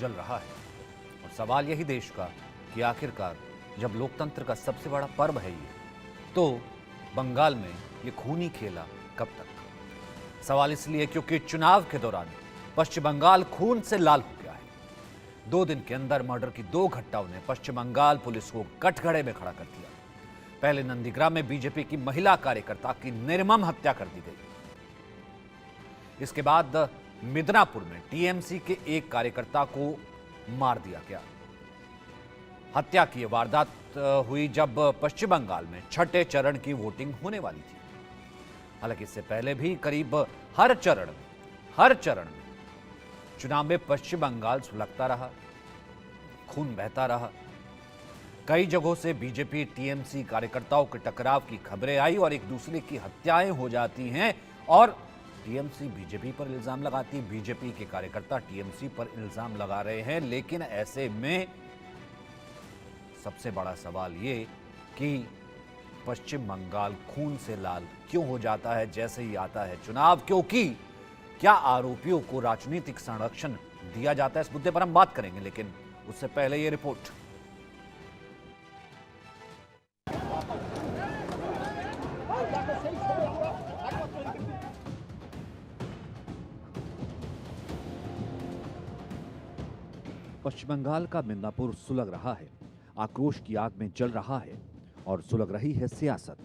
जल रहा है। और सवाल यही देश का कि आखिरकार जब लोकतंत्र का सबसे बड़ा पर्व है ये, तो बंगाल में ये खूनी खेला कब तक? सवाल इसलिए क्योंकि चुनाव के दौरान पश्चिम बंगाल खून से लाल हो गया है। 2 दिन के अंदर मर्डर की 2 घटनाओं ने पश्चिम बंगाल पुलिस को कटघरे में खड़ा कर दिया। पहले नंदीग्राम में बीजेपी की महिला कार्यकर्ता की निर्मम हत्या कर दी गई। इसके बाद मिदनापुर में टीएमसी के एक कार्यकर्ता को मार दिया गया। हत्या की वारदात हुई जब पश्चिम बंगाल में छठे चरण की वोटिंग होने वाली थी। हालांकि इससे पहले भी करीब हर चरण में चुनाव में पश्चिम बंगाल सुलगता रहा, खून बहता रहा। कई जगहों से बीजेपी टीएमसी कार्यकर्ताओं के टकराव की खबरें आई और एक दूसरे की हत्याएं हो जाती हैं और टीएमसी बीजेपी पर इल्जाम लगाती, बीजेपी के कार्यकर्ता टीएमसी पर इल्जाम लगा रहे हैं। लेकिन ऐसे में सबसे बड़ा सवाल ये कि पश्चिम बंगाल खून से लाल क्यों हो जाता है जैसे ही आता है चुनाव? क्योंकि क्या आरोपियों को राजनीतिक संरक्षण दिया जाता है? इस मुद्दे पर हम बात करेंगे, लेकिन उससे पहले ये रिपोर्ट। पश्चिम बंगाल का मिदनापुर सुलग रहा है, आक्रोश की आग में जल रहा है और सुलग रही है सियासत।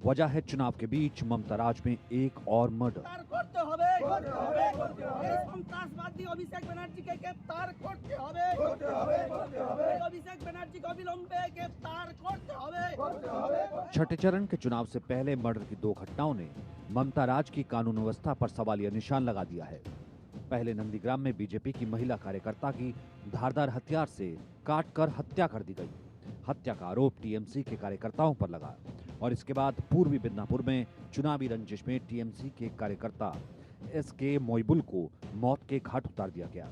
वजह है चुनाव के बीच ममता राज में एक और मर्डर। छठे चरण के चुनाव से पहले मर्डर की 2 घटनाओं ने ममता राज की कानून व्यवस्था पर सवालिया निशान लगा दिया है। पहले नंदीग्राम में बीजेपी की महिला कार्यकर्ता की धारदार हथियार से काटकर हत्या कर दी गई। हत्या का आरोप टीएमसी के कार्यकर्ताओं पर लगा और इसके बाद पूर्वी मिदनापुर में चुनावी रंजिश में टीएमसी के कार्यकर्ता एसके मोइबुल को मौत के घाट उतार दिया गया।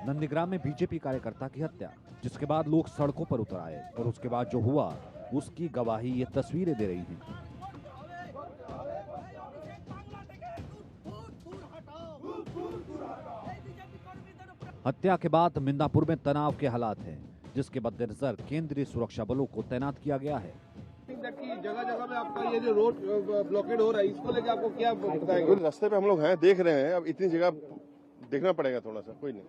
नंदीग्राम में बीजेपी कार्यकर्ता की हत्या, जिसके बाद लोग सड़कों पर उतर आए और उसके बाद जो हुआ उसकी गवाही ये तस्वीरें दे रही हैं। हत्या के बाद मिदनापुर में तनाव के हालात हैं, जिसके मद्देनजर केंद्रीय सुरक्षा बलों को तैनात किया गया है। जगह जगह में आपका ये जो रोड ब्लॉकेड हो रहा है, इसको लेकर आपको क्या बताएंगे? रास्ते पे हम लोग हैं, देख रहे हैं। अब इतनी जगह देखना पड़ेगा थोड़ा सा, कोई नहीं।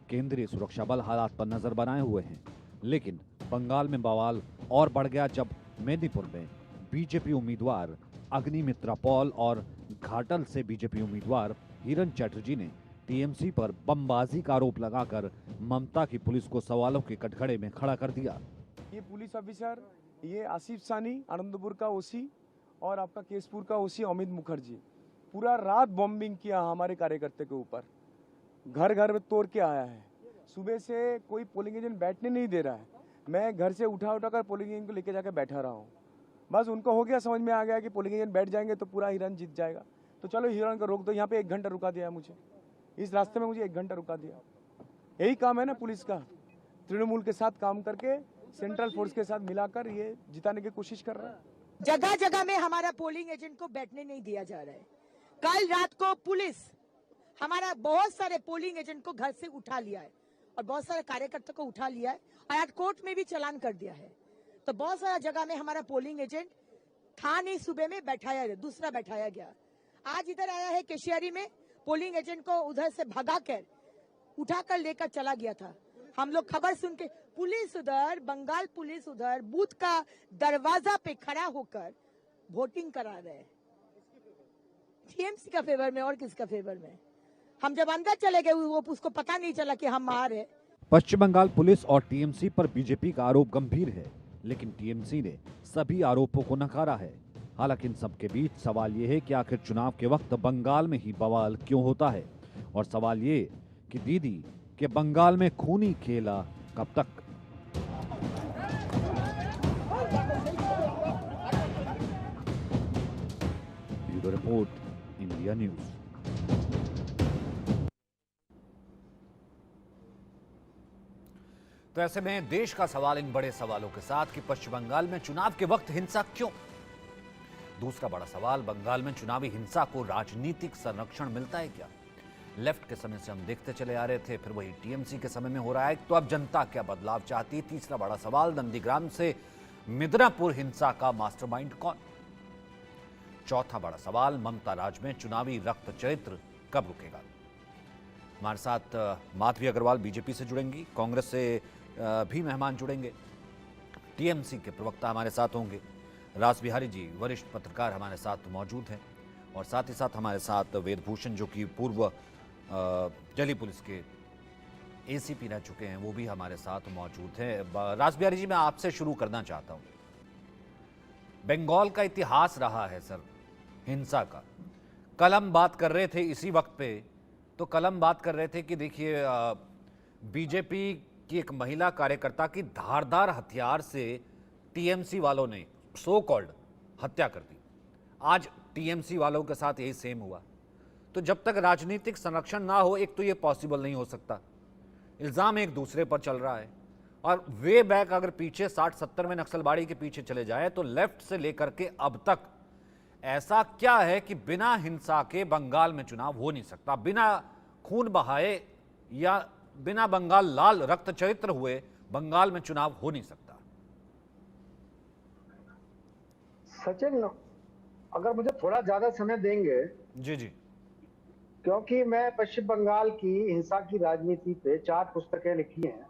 केंद्रीय सुरक्षा बल हालात पर नजर बनाए हुए हैं, लेकिन बंगाल में बवाल और बढ़ गया जब मेदिनीपुर में बीजेपी उम्मीदवार अग्निमित्रा पॉल और घाटल से बीजेपी उम्मीदवार हिरन चैटर्जी ने टीएमसी पर बमबाजी का आरोप लगाकर ममता की पुलिस को सवालों के कटघरे में खड़ा कर दिया। ये पुलिस ऑफिसर, ये आसिफ सानी आनंदपुर का ओसी और आपका केसपुर का ओसी अमित मुखर्जी, पूरा रात बॉम्बिंग किया हमारे कार्यकर्ता के ऊपर, घर घर में तोड़ के आया है। सुबह से कोई पोलिंग एजेंट बैठने नहीं दे रहा है। मैं घर से उठा कर पोलिंग एजेंट को लेके जाकर बैठा रहा हूँ। बस उनको हो गया, समझ में आ गया कि पोलिंग एजेंट बैठ जाएंगे तो पूरा हिरन जीत जाएगा, तो चलो हिरन को रोक दो। यहाँ पे 1 घंटा रुका दिया मुझे, इस रास्ते में मुझे 1 घंटा रुका दिया। यही काम है ना पुलिस का, तृणमूल के साथ काम करके सेंट्रल फोर्स के साथ मिलाकर ये जिताने की कोशिश कर रहा है। जगह जगह में हमारा पोलिंग एजेंट को बैठने नहीं दिया जा रहा है। कल रात को पुलिस हमारा बहुत सारे पोलिंग एजेंट को घर से उठा लिया है और बहुत सारे कार्यकर्ता को उठा लिया है और आज कोर्ट में भी चालान कर दिया है। तो बहुत सारा जगह में हमारा पोलिंग एजेंट था नहीं, सुबह में बैठाया, दूसरा बैठाया गया। आज इधर आया है केशियारी में, पोलिंग एजेंट को उधर से भगाकर उठाकर लेकर चला गया था। हम लोग खबर सुन के, पुलिस उधर, बंगाल पुलिस उधर बूथ का दरवाजा पे खड़ा होकर वोटिंग करा रहे हैं, टीएमसी का फेवर में और किसका फेवर में। हम जब अंदर चले गए वो उसको पता नहीं चला कि हम मार है। पश्चिम बंगाल पुलिस और टीएमसी पर बीजेपी का आरोप गंभीर है, लेकिन टीएमसी ने सभी आरोपों को नकारा है। हालांकि इन सबके बीच सवाल ये है कि आखिर चुनाव के वक्त बंगाल में ही बवाल क्यों होता है, और सवाल ये कि दीदी के बंगाल में खूनी खेला कब तक? Bureau report, India news. तो ऐसे में देश का सवाल इन बड़े सवालों के साथ कि पश्चिम बंगाल में चुनाव के वक्त हिंसा क्यों? दूसरा बड़ा सवाल, बंगाल में चुनावी हिंसा को राजनीतिक संरक्षण मिलता है क्या? लेफ्ट के समय से हम देखते चले आ रहे थे, फिर वही टीएमसी के समय में हो रहा है। तो अब जनता क्या बदलाव चाहती है? तीसरा बड़ा सवाल, नंदीग्राम से मिदनापुर हिंसा का मास्टरमाइंड कौन? चौथा बड़ा सवाल, ममता राज में चुनावी रक्त चरित्र कब रुकेगा? हमारे साथ माधवी अग्रवाल बीजेपी से जुड़ेंगी, कांग्रेस से भी मेहमान जुड़ेंगे, टीएमसी के प्रवक्ता हमारे साथ होंगे, रास बिहारी जी वरिष्ठ पत्रकार हमारे साथ मौजूद हैं, और साथ ही साथ हमारे साथ वेदभूषण जो कि पूर्व दिल्ली पुलिस के एसीपी रह चुके हैं, वो भी हमारे साथ मौजूद हैं। रास बिहारी जी, मैं आपसे शुरू करना चाहता हूं। बंगाल का इतिहास रहा है सर हिंसा का। कल हम बात कर रहे थे इसी वक्त पे, तो कल हम बात कर रहे थे कि देखिए बीजेपी की एक महिला कार्यकर्ता की धारदार हथियार से टीएमसी वालों ने सो कॉल्ड हत्या कर दी। आज टीएमसी वालों के साथ यही सेम हुआ। तो जब तक राजनीतिक संरक्षण ना हो, एक तो ये पॉसिबल नहीं हो सकता। इल्ज़ाम एक दूसरे पर चल रहा है, और वे बैक अगर पीछे 60-70 में नक्सलबाड़ी के पीछे चले जाए तो लेफ्ट से लेकर के अब तक ऐसा क्या है कि बिना हिंसा के बंगाल में चुनाव हो नहीं सकता? बिना खून बहाए या बिना बंगाल लाल रक्त चरित्र हुए बंगाल में चुनाव हो नहीं सकता। सचिन, अगर मुझे थोड़ा ज्यादा समय देंगे, जी जी, क्योंकि मैं पश्चिम बंगाल की हिंसा की राजनीति पे 4 पुस्तकें लिखी हैं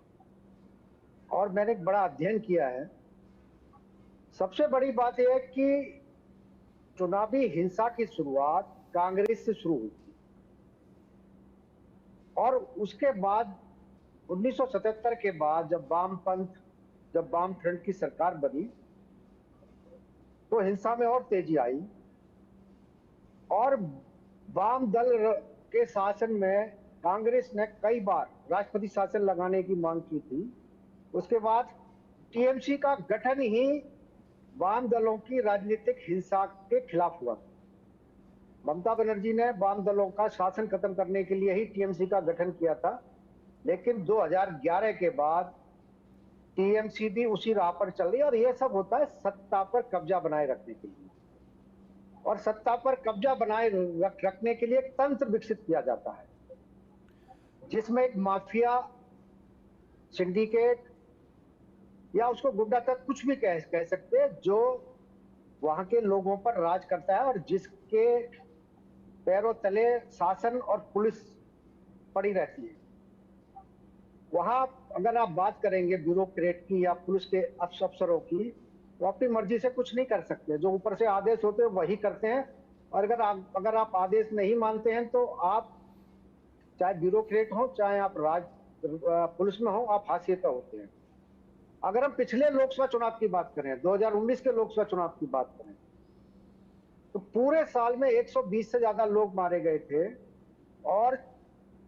और मैंने एक बड़ा अध्ययन किया है। सबसे बड़ी बात यह है कि चुनावी हिंसा की शुरुआत कांग्रेस से शुरू हुई थी, और उसके बाद 1977 के बाद जब वाम फ्रंट की सरकार बनी तो हिंसा में और तेजी आई, और वाम दल के शासन में कांग्रेस ने कई बार राष्ट्रपति शासन लगाने की मांग की थी। उसके बाद टीएमसी का गठन ही वाम दलों की राजनीतिक हिंसा के खिलाफ हुआ। ममता बनर्जी ने वाम दलों का शासन खत्म करने के लिए ही टीएमसी का गठन किया था, लेकिन 2011 के बाद टीएमसी भी उसी राह पर चल रही है, और यह सब होता है सत्ता पर कब्जा बनाए रखने के लिए। और सत्ता पर कब्जा बनाए रखने के लिए एक तंत्र विकसित किया जाता है, जिसमें एक माफिया, सिंडिकेट, या उसको गुंडा तक कुछ भी कह सकते हैं, जो वहां के लोगों पर राज करता है और जिसके पैरों तले शासन और पुलिस पड़ी रहती है। वहां अगर आप बात करेंगे ब्यूरोक्रेट की या पुलिस के अफसरों की, वो अपनी मर्जी से कुछ नहीं कर सकते। जो ऊपर से आदेश होते हैं वही करते हैं, और अगर आप आदेश नहीं मानते हैं तो आप चाहे ब्यूरोक्रेट हो, चाहे आप पुलिस में हो, आप हाशिए पर होते हैं। अगर हम पिछले लोकसभा चुनाव की बात करें, 2019 के लोकसभा चुनाव की बात करें, तो पूरे साल में 120 से ज्यादा लोग मारे गए थे, और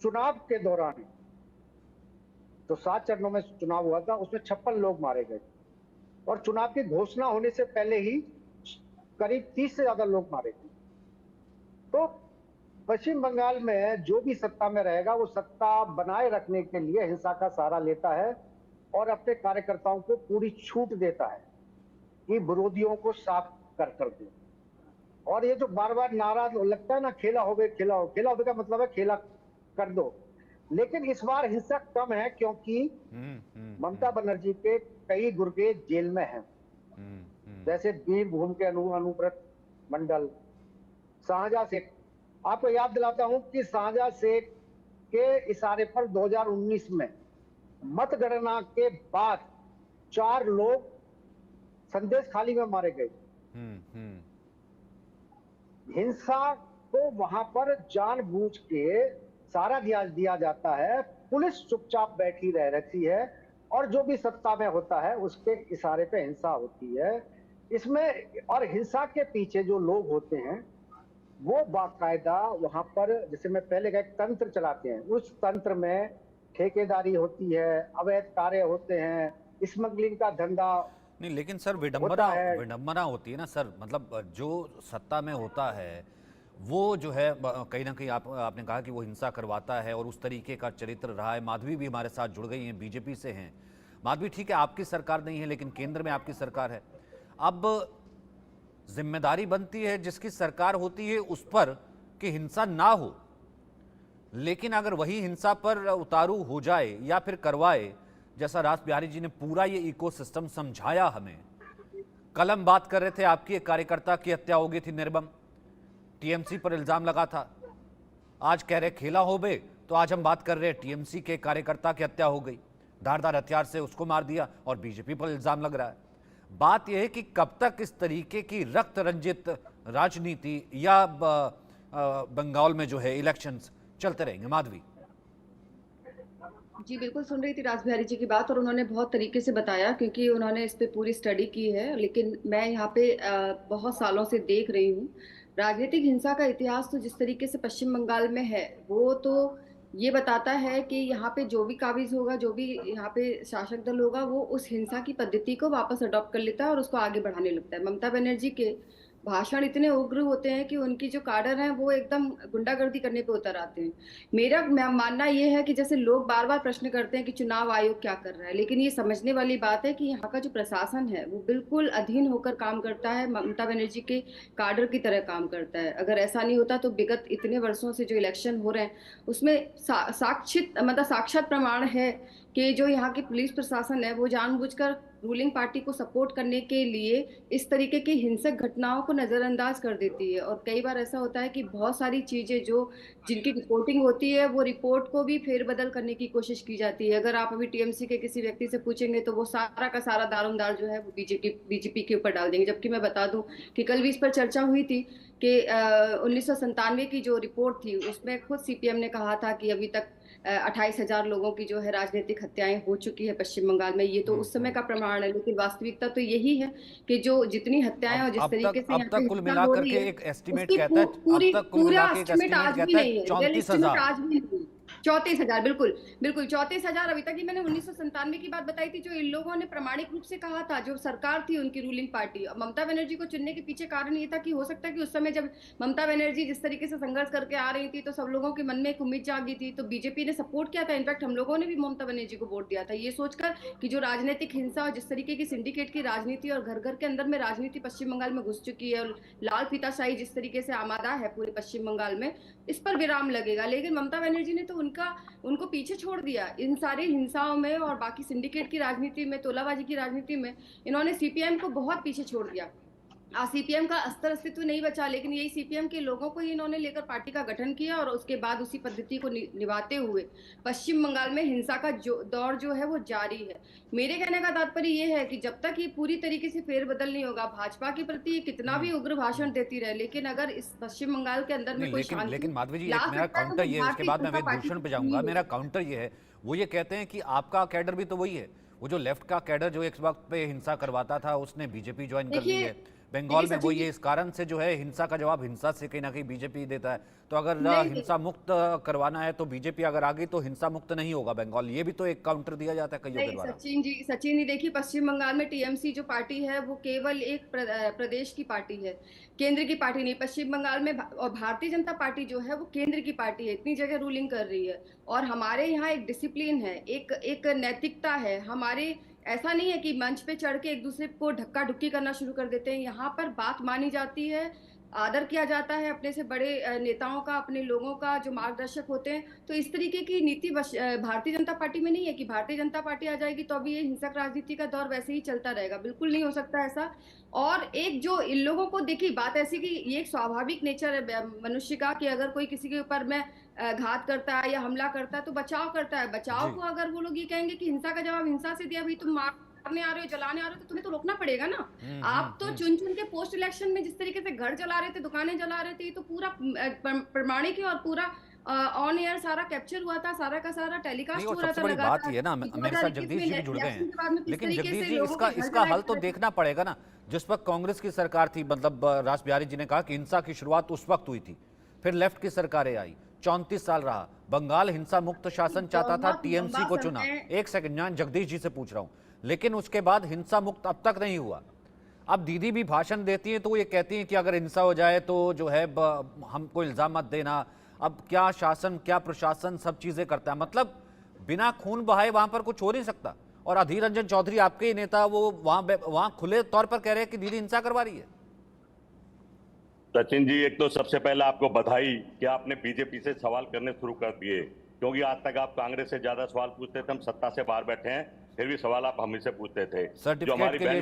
चुनाव के दौरान तो 7 चरणों में चुनाव हुआ था, उसमें 56 लोग मारे गए, और चुनाव की घोषणा होने से पहले ही करीब 30 से ज्यादा लोग मारे गए। तो पश्चिम बंगाल में जो भी सत्ता में रहेगा वो सत्ता बनाए रखने के लिए हिंसा का सहारा लेता है, और अपने कार्यकर्ताओं को पूरी छूट देता है कि विरोधियों को साफ कर दे। और ये जो बार बार नारा लगता है ना, खेला होवे का मतलब है खेला कर दो, लेकिन इस बार हिंसा कम है क्योंकि ममता बनर्जी के कई गुर्गे जेल में हैं, जैसे बीरभूम के अनुव्रत मंडल, शाहजहां शेख। आपको याद दिलाता हूं कि शाहजहां शेख के इशारे पर 2019 में मतगणना के बाद 4 लोग संदेश खाली में मारे गए। हिंसा को वहां पर जानबूझ के सहारा दिया जाता है, पुलिस चुपचाप बैठी रहती है, और जो भी सत्ता में होता है उसके इशारे पे हिंसा होती है इसमें। और हिंसा के पीछे जो लोग होते हैं वो बाकायदा वहां पर, जैसे मैं पहले का एक तंत्र चलाते हैं, उस तंत्र में ठेकेदारी होती है, अवैध कार्य होते हैं, स्मगलिंग का धंधा नहीं, लेकिन सर विडंबना होती है ना सर। मतलब जो सत्ता में होता है वो जो है कहीं ना कहीं आपने कहा कि वो हिंसा करवाता है, और उस तरीके का चरित्र रहा है। माधवी भी हमारे साथ जुड़ गई हैं, बीजेपी से हैं। माधवी, ठीक है आपकी सरकार नहीं है, लेकिन केंद्र में आपकी सरकार है। अब जिम्मेदारी बनती है जिसकी सरकार होती है उस पर कि हिंसा ना हो। लेकिन अगर वही हिंसा पर उतारू हो जाए या फिर करवाए, जैसा रास बिहारी जी ने पूरा ये इकोसिस्टम समझाया हमें। कल हम बात कर रहे थे आपकी एक कार्यकर्ता की हत्या हो गई थी निर्मम, टीएमसी पर इल्जाम लगा था। आज कह रहे खेला हो बे, तो आज हम बात कर रहे हैं टीएमसी के कार्यकर्ता की हत्या हो गई, धारदार हथियार से उसको मार दिया और बीजेपी पर इल्जाम लग रहा है। बात यह है कि कब तक इस तरीके की रक्त रंजित राजनीति या बंगाल में जो है इलेक्शंस चलते रहेंगे? माधवी जी बिल्कुल, सुन रही थी रास बिहारी जी की बात और उन्होंने बहुत तरीके से बताया क्योंकि उन्होंने इस पे पूरी स्टडी की है। लेकिन मैं यहाँ पे बहुत सालों से देख रही हूँ राजनीतिक हिंसा का इतिहास। तो जिस तरीके से पश्चिम बंगाल में है वो तो ये बताता है कि यहाँ पे जो भी काबिज होगा, जो भी यहाँ पे शासक दल होगा, वो उस हिंसा की पद्धति को वापस अडॉप्ट कर लेता है और उसको आगे बढ़ाने लगता है। ममता बनर्जी के भाषण इतने उग्र होते हैं कि उनकी जो काडर है वो एकदम गुंडागर्दी करने पे उतर आते हैं। मेरा मानना ये है कि जैसे लोग बार बार प्रश्न करते हैं कि चुनाव आयोग क्या कर रहा है, लेकिन ये समझने वाली बात है कि यहाँ का जो प्रशासन है वो बिल्कुल अधीन होकर काम करता है, ममता बनर्जी के काडर की तरह काम करता है। अगर ऐसा नहीं होता तो विगत इतने वर्षों से जो इलेक्शन हो रहे हैं उसमें साक्षात प्रमाण है कि जो यहाँ की पुलिस प्रशासन है वो जानबूझकर रूलिंग पार्टी को सपोर्ट करने के लिए इस तरीके की हिंसक घटनाओं को नजरअंदाज कर देती है। और कई बार ऐसा होता है कि बहुत सारी चीजें जो जिनकी रिपोर्टिंग होती है वो रिपोर्ट को भी फेरबदल करने की कोशिश की जाती है। अगर आप अभी टीएमसी के किसी व्यक्ति से पूछेंगे तो वो सारा का सारा दारोमदार जो है वो बीजेपी के ऊपर डाल देंगे। जबकि मैं बता दूं कि कल भी इस पर चर्चा हुई थी कि 1997 की जो रिपोर्ट थी उसमें खुद सीपीएम ने कहा था कि अभी तक 28,000 लोगों की जो है राजनीतिक हत्याएं हो चुकी है पश्चिम बंगाल में। ये तो उस समय का प्रमाण है, लेकिन वास्तविकता तो यही है कि जो जितनी हत्याएं और जिस तरीके से अब तक कुल हिंसा मिलाकर हो रही के है, एक एस्टिमेट उसकी कहता है, पूरी अब तक कुल पूरा मिला के एक एस्टिमेट एस्टिमेट आज भी कहता नहीं है है, 34,000। आज भी नहीं। 34,000 बिल्कुल बिल्कुल 34,000। अभी तक ही मैंने 1997 की बात बताई थी जो इन लोगों ने प्रामाणिक रूप से कहा था, जो सरकार थी उनकी रूलिंग पार्टी। ममता बनर्जी को चुनने के पीछे कारण ये था कि हो सकता है कि उस समय जब ममता बनर्जी जिस तरीके से संघर्ष करके आ रही थी तो सब लोगों के मन में एक उम्मीद जागी थी, तो बीजेपी ने सपोर्ट किया था। इनफैक्ट हम लोगों ने भी ममता बनर्जी को वोट दिया था ये सोचकर कि जो राजनीतिक हिंसा और जिस तरीके की सिंडिकेट की राजनीति और घर घर के अंदर में राजनीति पश्चिम बंगाल में घुस चुकी है और लाल फीताशाही जिस तरीके से आमादा है पूरे पश्चिम बंगाल में, इस पर विराम लगेगा। लेकिन ममता बनर्जी ने तो उनको पीछे छोड़ दिया इन सारी हिंसाओं में और बाकी सिंडिकेट की राजनीति में, तोलाबाजी की राजनीति में इन्होंने सीपीएम को बहुत पीछे छोड़ दिया। सीपीएम का अस्तित्व नहीं बचा, लेकिन यही सीपीएम के लोगों को ही इन्होंने लेकर पार्टी का गठन किया और उसके बाद उसी पद्धति को निभाते हुए पश्चिम बंगाल में हिंसा का दौर जो है वो जारी है। मेरे कहने का तात्पर्य ये है कि जब तक ये पूरी तरीके से फेरबदल नहीं होगा, भाजपा के प्रति कितना भी उग्र भाषण देती रहे, लेकिन अगर इस पश्चिम बंगाल के अंदर में कोई शांति लेकिन माधवी जी, ला एक मेरा सकता है तो काउंटर ये है, उसके भारतीय बाद मैं जनता वेद पार्टी भूषण पे की जाऊंगा। नहीं मेरा है। काउंटर ये है, वो ये कहते हैं कि आपका कैडर भी तो वही है, वो जो लेफ्ट का कैडर जो एक वक्त पे हिंसा करवाता था उसने बीजेपी ज्वाइन कर ली है। बंगाल में वो ये इस कारण से जो है हिंसा का जवाब हिंसा से कहीं ना कहीं बीजेपी देता है। तो अगर हिंसा मुक्त करवाना है तो बीजेपी अगर आ गई तो हिंसा मुक्त नहीं होगा बंगाल, ये भी तो एक काउंटर दिया जाता है कईयों के द्वारा। सचिन जी देखिए, पश्चिम बंगाल में टीएमसी जो पार्टी है वो केवल एक प्रदेश की पार्टी है, केंद्र की पार्टी नहीं। पश्चिम बंगाल में और भारतीय जनता पार्टी जो है वो केंद्र की पार्टी है, इतनी जगह रूलिंग कर रही है। और हमारे यहाँ एक डिसिप्लिन है, एक नैतिकता है हमारे। ऐसा नहीं है कि मंच पे चढ़ के एक दूसरे को धक्का धुक्की करना शुरू कर देते हैं। यहाँ पर बात मानी जाती है, आदर किया जाता है अपने से बड़े नेताओं का, अपने लोगों का जो मार्गदर्शक होते हैं। तो इस तरीके की नीति भारतीय जनता पार्टी में नहीं है कि भारतीय जनता पार्टी आ जाएगी तो अभी ये हिंसक राजनीति का दौर वैसे ही चलता रहेगा, बिल्कुल नहीं हो सकता ऐसा। और एक जो इन लोगों को देखिए बात ऐसी कि ये एक स्वाभाविक नेचर है मनुष्य का कि अगर कोई किसी के ऊपर में घात करता है या हमला करता है तो बचाव करता है। बचाव को अगर वो लोग ये कहेंगे कि हिंसा का जवाब हिंसा से दिया, भाई तुम मारने आ रहे हो, जलाने आ रहे हो, तो तुम्हें तो रोकना पड़ेगा ना। आप तो चुन के पोस्ट इलेक्शन में जिस तरीके से घर जला रहे थे, दुकानें जला रहे थे, ये तो पूरा प्रमाणिक है और पूरा ऑन एयर सारा कैप्चर हुआ था, सारा का सारा टेलीकास्ट हो रहा था। सबसे बड़ी बात ये ना, मेरे साथ जगदीश जी भी जुड़ गए हैं, लेकिन जगदीश जी इसका हल तो देखना पड़ेगा ना। जिस वक्त कांग्रेस की सरकार थी, मतलब रास बिहारी जी ने कहा कि हिंसा की शुरुआत उस वक्त हुई थी, फिर लेफ्ट की सरकारें आई, 34 साल रहा बंगाल हिंसा मुक्त शासन चाहता था, टीएमसी को चुना। एक सेकंड, मैं जगदीश जी से पूछ रहा हूं, लेकिन उसके बाद हिंसा मुक्त अब तक नहीं हुआ। अब दीदी भी भाषण देती हैं तो वो ये कहती हैं कि अगर हिंसा हो जाए तो जो है हमको इल्जाम मत देना। अब क्या शासन क्या प्रशासन सब चीजें करता है, मतलब बिना खून बहाए वहां पर कुछ हो नहीं सकता। और अधीर रंजन चौधरी आपके ही नेता वो वहां खुले तौर पर कह रहे हैं कि दीदी हिंसा करवा रही है। सचिन जी, एक तो सबसे पहले आपको बधाई कि आपने बीजेपी से सवाल करने शुरू कर दिए, क्योंकि आज तक आप कांग्रेस से ज्यादा सवाल पूछते थे। हम सत्ता से बाहर बैठे हैं, फिर भी सवाल आप हम से पूछते थे। जो हमारी बहन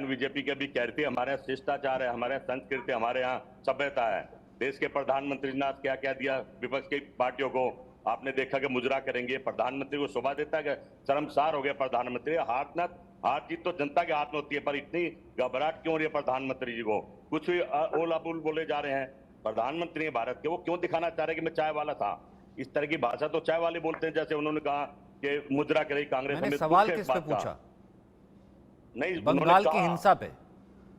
बीजेपी के भी कह रही थी, हमारे यहाँ शिष्टाचार है, हमारे यहाँ संस्कृति, हमारे यहाँ सभ्यता है। देश के प्रधानमंत्री ने आज क्या क्या दिया विपक्ष की पार्टियों को, आपने देखा कि मुजरा करेंगे। प्रधानमंत्री को शोभा देता है कि शर्मसार हो गया प्रधानमंत्री। हार जीत तो जनता के हाथ में होती है, पर इतनी घबराहट क्यों हो रही है प्रधानमंत्री जी को? कुछ भी ओला बुल बोले जा रहे हैं। प्रधानमंत्री हैं भारत के, वो क्यों दिखाना चाह रहे हैं कि मैं चाय वाला था? इस तरह की भाषा तो चाय वाले बोलते हैं, जैसे उन्होंने कहा कि मुद्रा करेगी कांग्रेस। मैंने सवाल किस पे पूछा? नहीं, बंगाल की हिंसा पे।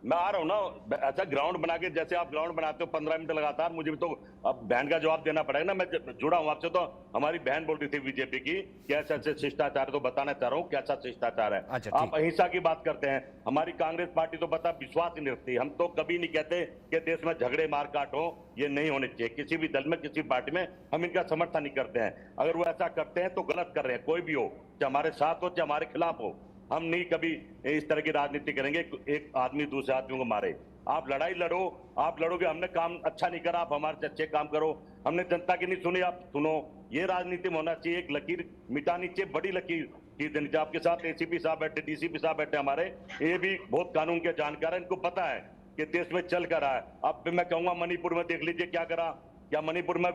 मैं आ रहा हूँ ना, ऐसा ग्राउंड बना के, जैसे आप ग्राउंड बनाते हो 15 मिनट लगातार, मुझे भी तो अब बहन का जवाब देना पड़ेगा ना। मैं जुड़ा हूँ आपसे। तो हमारी बहन बोल रही थी बीजेपी की कि ऐसा शिष्टाचार, तो बताना चाह रहा हूँ कैसा शिष्टाचार है। अच्छा, आप अहिंसा की बात करते हैं, हमारी कांग्रेस पार्टी तो बता विश्वास ही नहीं रखती। हम तो कभी नहीं कहते कि देश में झगड़े मारकाट हो, ये नहीं होने चाहिए किसी भी दल में, किसी पार्टी में। हम इनका समर्थन नहीं करते हैं। अगर वो ऐसा करते हैं तो गलत कर रहे हैं, कोई भी हो, चाहे हमारे साथ हो चाहे हमारे खिलाफ हो। हम नहीं कभी इस तरह की राजनीति करेंगे, एक आदमी दूसरे आदमी को मारे। आप लड़ाई लड़ो, आप लड़ोगे, हमने काम अच्छा नहीं करा, आप हमारे से अच्छे काम करो। हमने जनता की नहीं सुनी, आप सुनो। ये राजनीति में होना चाहिए, एक लकीर मिटानी चाहिए, बड़ी लकीर खींच देनी चाहिए। आपके साथ एसीपी साहब बैठे, डीसीपी साहब बैठे हमारे, ये भी बहुत कानून के जानकार है, इनको पता है कि देश में चल कर रहा है। अब मैं कहूंगा मणिपुर में देख लीजिए क्या करा। क्या मणिपुर में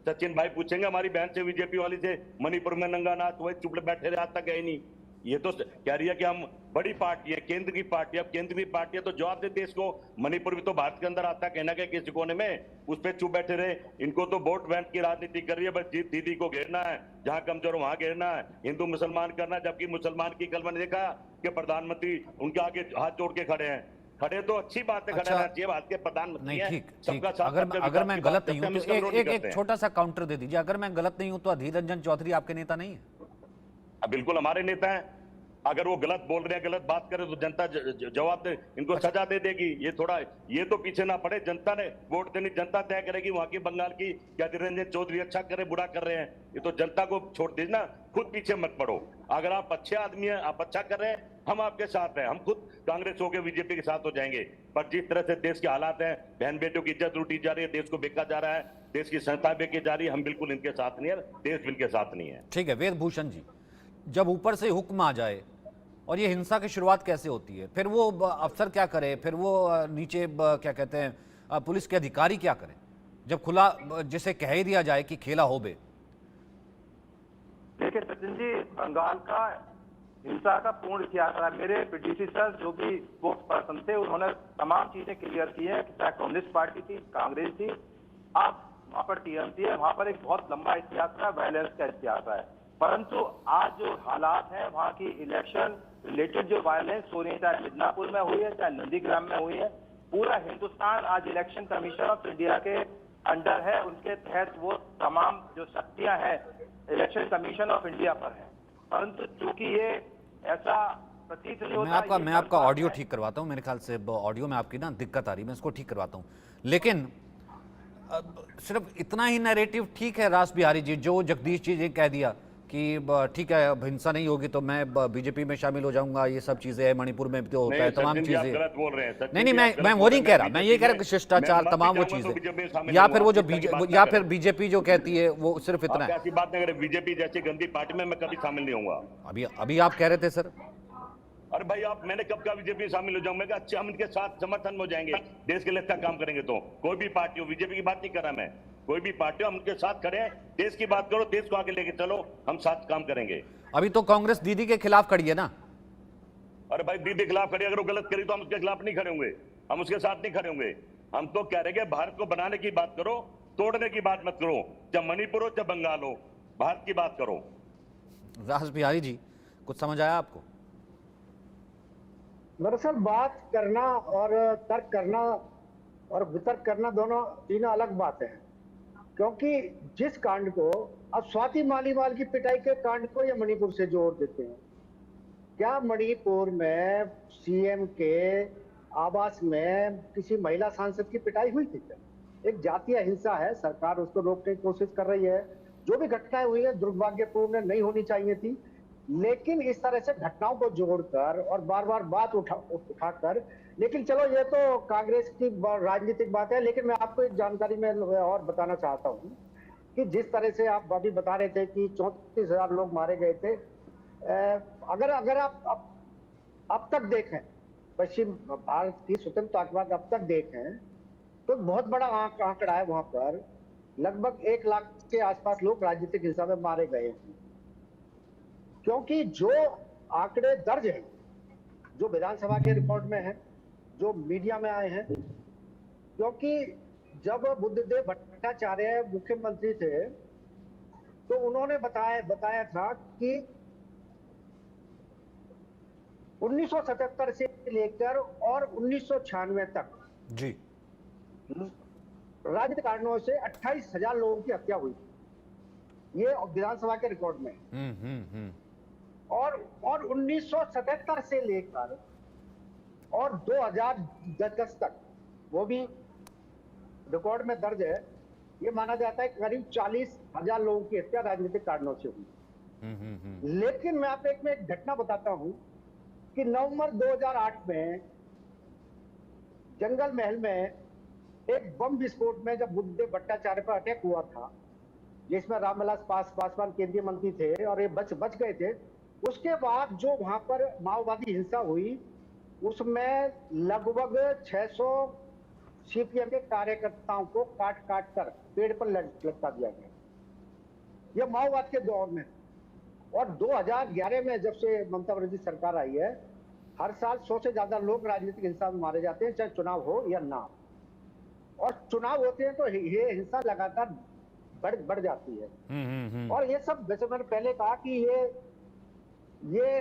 सचिन भाई पूछेंगे हमारी बहन से, बीजेपी वाली से, मणिपुर में नंगा नाच वही चुप बैठे रहे, आज तक गए नहीं। ये तो कह रही है कि हम बड़ी पार्टी है, केंद्र की पार्टी है। अब केंद्र की पार्टी है तो जवाब देते इसको। मणिपुर भी तो भारत के अंदर आता है, कहना क्या किसी कोने में, उस पर चुप बैठे रहे। इनको तो वोट बैंक की राजनीति कर रही है, बस दीदी को घेरना है, जहां कमजोर वहां घेरना है, हिंदू मुसलमान करना है। जबकि मुसलमान की कल मैंने देखा कि प्रधानमंत्री उनके आगे हाथ जोड़ के खड़े हैं। खड़े तो अच्छी बात है, खड़े रहना चाहिए, भारत के प्रधानमंत्री नहीं, हैं। ठीक। सबका साथ, अगर मैं गलत नहीं हूं हम तो इसका विरोध नहीं करते एक हैं। छोटा सा काउंटर दे दीजिए। अगर मैं गलत नहीं हूं तो अधीर रंजन चौधरी आपके नेता नहीं है? बिल्कुल हमारे नेता हैं। अगर वो गलत बोल रहे हैं, गलत बात करें, तो जनता जवाब दे, इनको सजा दे देगी। ये तो पीछे ना पड़े। जनता ने वोट देनी, जनता तय करेगी। वहां की बंगाल की क्या रंजन चौधरी अच्छा करे बुरा कर रहे हैं, ये तो जनता को छोड़ दीजिए ना। खुद पीछे मत पड़ो। अगर आप अच्छे आदमी हैं, आप अच्छा कर रहे हैं, हम आपके साथ हैं। हम खुद कांग्रेस होकर बीजेपी के साथ हो जाएंगे। पर जिस तरह से देश के हालात हैं, बहन बेटियों की इज्जत लूटी जा रही है, देश को बेचा जा रहा है, देश की संस्था बेची जा रही है, हम बिल्कुल इनके साथ नहीं है, देश भी इनके साथ नहीं है। ठीक है वेद भूषण जी, जब ऊपर से हुक्म आ जाए और ये हिंसा की शुरुआत कैसे होती है, फिर वो अफसर क्या करे, फिर वो नीचे क्या कहते हैं पुलिस के अधिकारी क्या करें, जब खुला जिसे कह ही दिया जाए कि खेला हो बे? देखिए सचिन जी, बंगाल का हिंसा का पूर्ण इतिहास रहा। मेरे प्रेडिसेसर जो भी स्पोक्स पर्सन थे, उन्होंने तमाम चीजें क्लियर की है, चाहे कम्युनिस्ट पार्टी थी, कांग्रेस थी, अब वहां पर टीएमसी है, वहां पर एक बहुत लंबा इतिहास रहा, वायलेंस का इतिहास है। परंतु आज जो हालात है, वहां की इलेक्शन रिलेटेड जो वायलेंस हो रही है, चाहे मिदनापुर में हुई है, चाहे नंदीग्राम में हुई है, पूरा हिंदुस्तान आज इलेक्शन कमीशन ऑफ इंडिया के अंडर है। उनके तहत वो तमाम जो शक्तियां हैं इलेक्शन कमीशन ऑफ इंडिया पर है। परंतु चूंकि ये ऐसा प्रतीत नहीं होता। मैं आपका ऑडियो ठीक करवाता हूं। मेरे ख्याल से ऑडियो में आपकी ना दिक्कत आ रही है, मैं इसको ठीक करवाता हूं। लेकिन सिर्फ इतना ही नैरेटिव ठीक है रास बिहारी जी, जो जगदीश जी ने कह दिया कि ठीक है अब हिंसा नहीं होगी तो मैं बीजेपी में शामिल हो जाऊंगा, ये सब चीजें हैं, मणिपुर में तो होता है, तमाम चीजें। नहीं, मैं वो नहीं कह रहा, मैं ये कह रहा कि शिष्टाचार तमाम वो चीजें, या फिर वो जो बीजेपी जो कहती है वो सिर्फ इतना है। ऐसी बात नहीं करें, बीजेपी जैसी गंदी पार्टी में मैं कभी शामिल नहीं होऊंगा। अभी आप कह रहे थे सर। अरे भाई मैंने कब कहा बीजेपी में शामिल हो जाऊंगा? मैं अच्छा, हम इनके साथ समर्थन में हो जाएंगे, देश के लिए अच्छा काम करेंगे। तो कोई भी पार्टी हो, बीजेपी की बात नहीं कर रहा मैं, कोई भी पार्टी हो, हम उनके साथ खड़े हैं। देश की बात करो, देश को आगे लेके चलो, हम साथ काम करेंगे। अभी तो कांग्रेस दीदी के खिलाफ खड़ी है ना? अरे भाई दीदी के खिलाफ खड़ी, अगर वो गलत करी तो हम उसके खिलाफ नहीं खड़े होंगे, हम उसके साथ नहीं खड़े होंगे। हम तो कह रहे हैं भारत को बनाने की बात करो, तोड़ने की बात मत करो। चाहे मणिपुर हो चाहे बंगाल हो, भारत की बात करो। रास बिहारी जी, कुछ समझ आया आपको? दरअसल बात करना और तर्क करना और वितर्क करना दोनों तीनों अलग बातें हैं। क्योंकि जिस कांड को अब स्वाति मालीवाल की पिटाई के कांड को या मणिपुर से जोड़ देते हैं, क्या मणिपुर में सीएम के आवास में किसी महिला सांसद की पिटाई हुई थी? क्या एक जातीय हिंसा है, सरकार उसको रोकने की कोशिश कर रही है। जो भी घटनाएं हुई है दुर्भाग्यपूर्ण नहीं होनी चाहिए थी। लेकिन इस तरह से घटनाओं को जोड़कर और बार बार बात उठाकर, लेकिन चलो ये तो कांग्रेस की राजनीतिक बात है, लेकिन मैं आपको एक जानकारी में और बताना चाहता हूँ कि जिस तरह से आप अभी बता रहे थे कि 34,000 लोग मारे गए थे, अगर आप अब तक देखें, पश्चिम भारत की स्वतंत्रता के बाद अब तक देखें तो बहुत बड़ा आंकड़ा है। वहां पर लगभग 1 लाख के आसपास लोग राजनीतिक हिंसा में मारे गए हैं, क्योंकि जो आंकड़े दर्ज हैं, जो विधानसभा के रिकॉर्ड में है, जो मीडिया में आए हैं, क्योंकि जब बुद्धदेव भट्टाचार्य मुख्यमंत्री थे तो उन्होंने बताया था कि 1977 से लेकर और 1996 तक जी राजनीतिक कारणों से 28,000 लोगों की हत्या हुई, ये विधानसभा के रिकॉर्ड में। और 1977 से लेकर और 2010 तक, वो भी रिकॉर्ड में दर्ज है, ये माना जाता है करीब 40,000 लोगों की हत्या राजनीतिक कारणों से हुई। लेकिन मैं आपको एक घटना बताता हूं कि नवंबर 2008 में जंगल महल में एक बम विस्फोट में जब बुद्धदेव भट्टाचार्य पर अटैक हुआ था, जिसमें रामविलास पासवान केंद्रीय मंत्री थे और ये बच गए थे, उसके बाद जो वहां पर माओवादी हिंसा हुई उसमें लगभग 600 सीपीएम के कार्यकर्ताओं को काट कर पेड़ पर लटका दिया गया, यह माओवाद के दौर में। और 2011 में जब से ममता बनर्जी सरकार आई है, हर साल 100 से ज्यादा लोग राजनीतिक हिंसा में मारे जाते हैं, चाहे चुनाव हो या ना। और चुनाव होते हैं तो ये हिंसा लगातार बढ़ जाती है। और ये सब, जैसे मैंने पहले कहा कि ये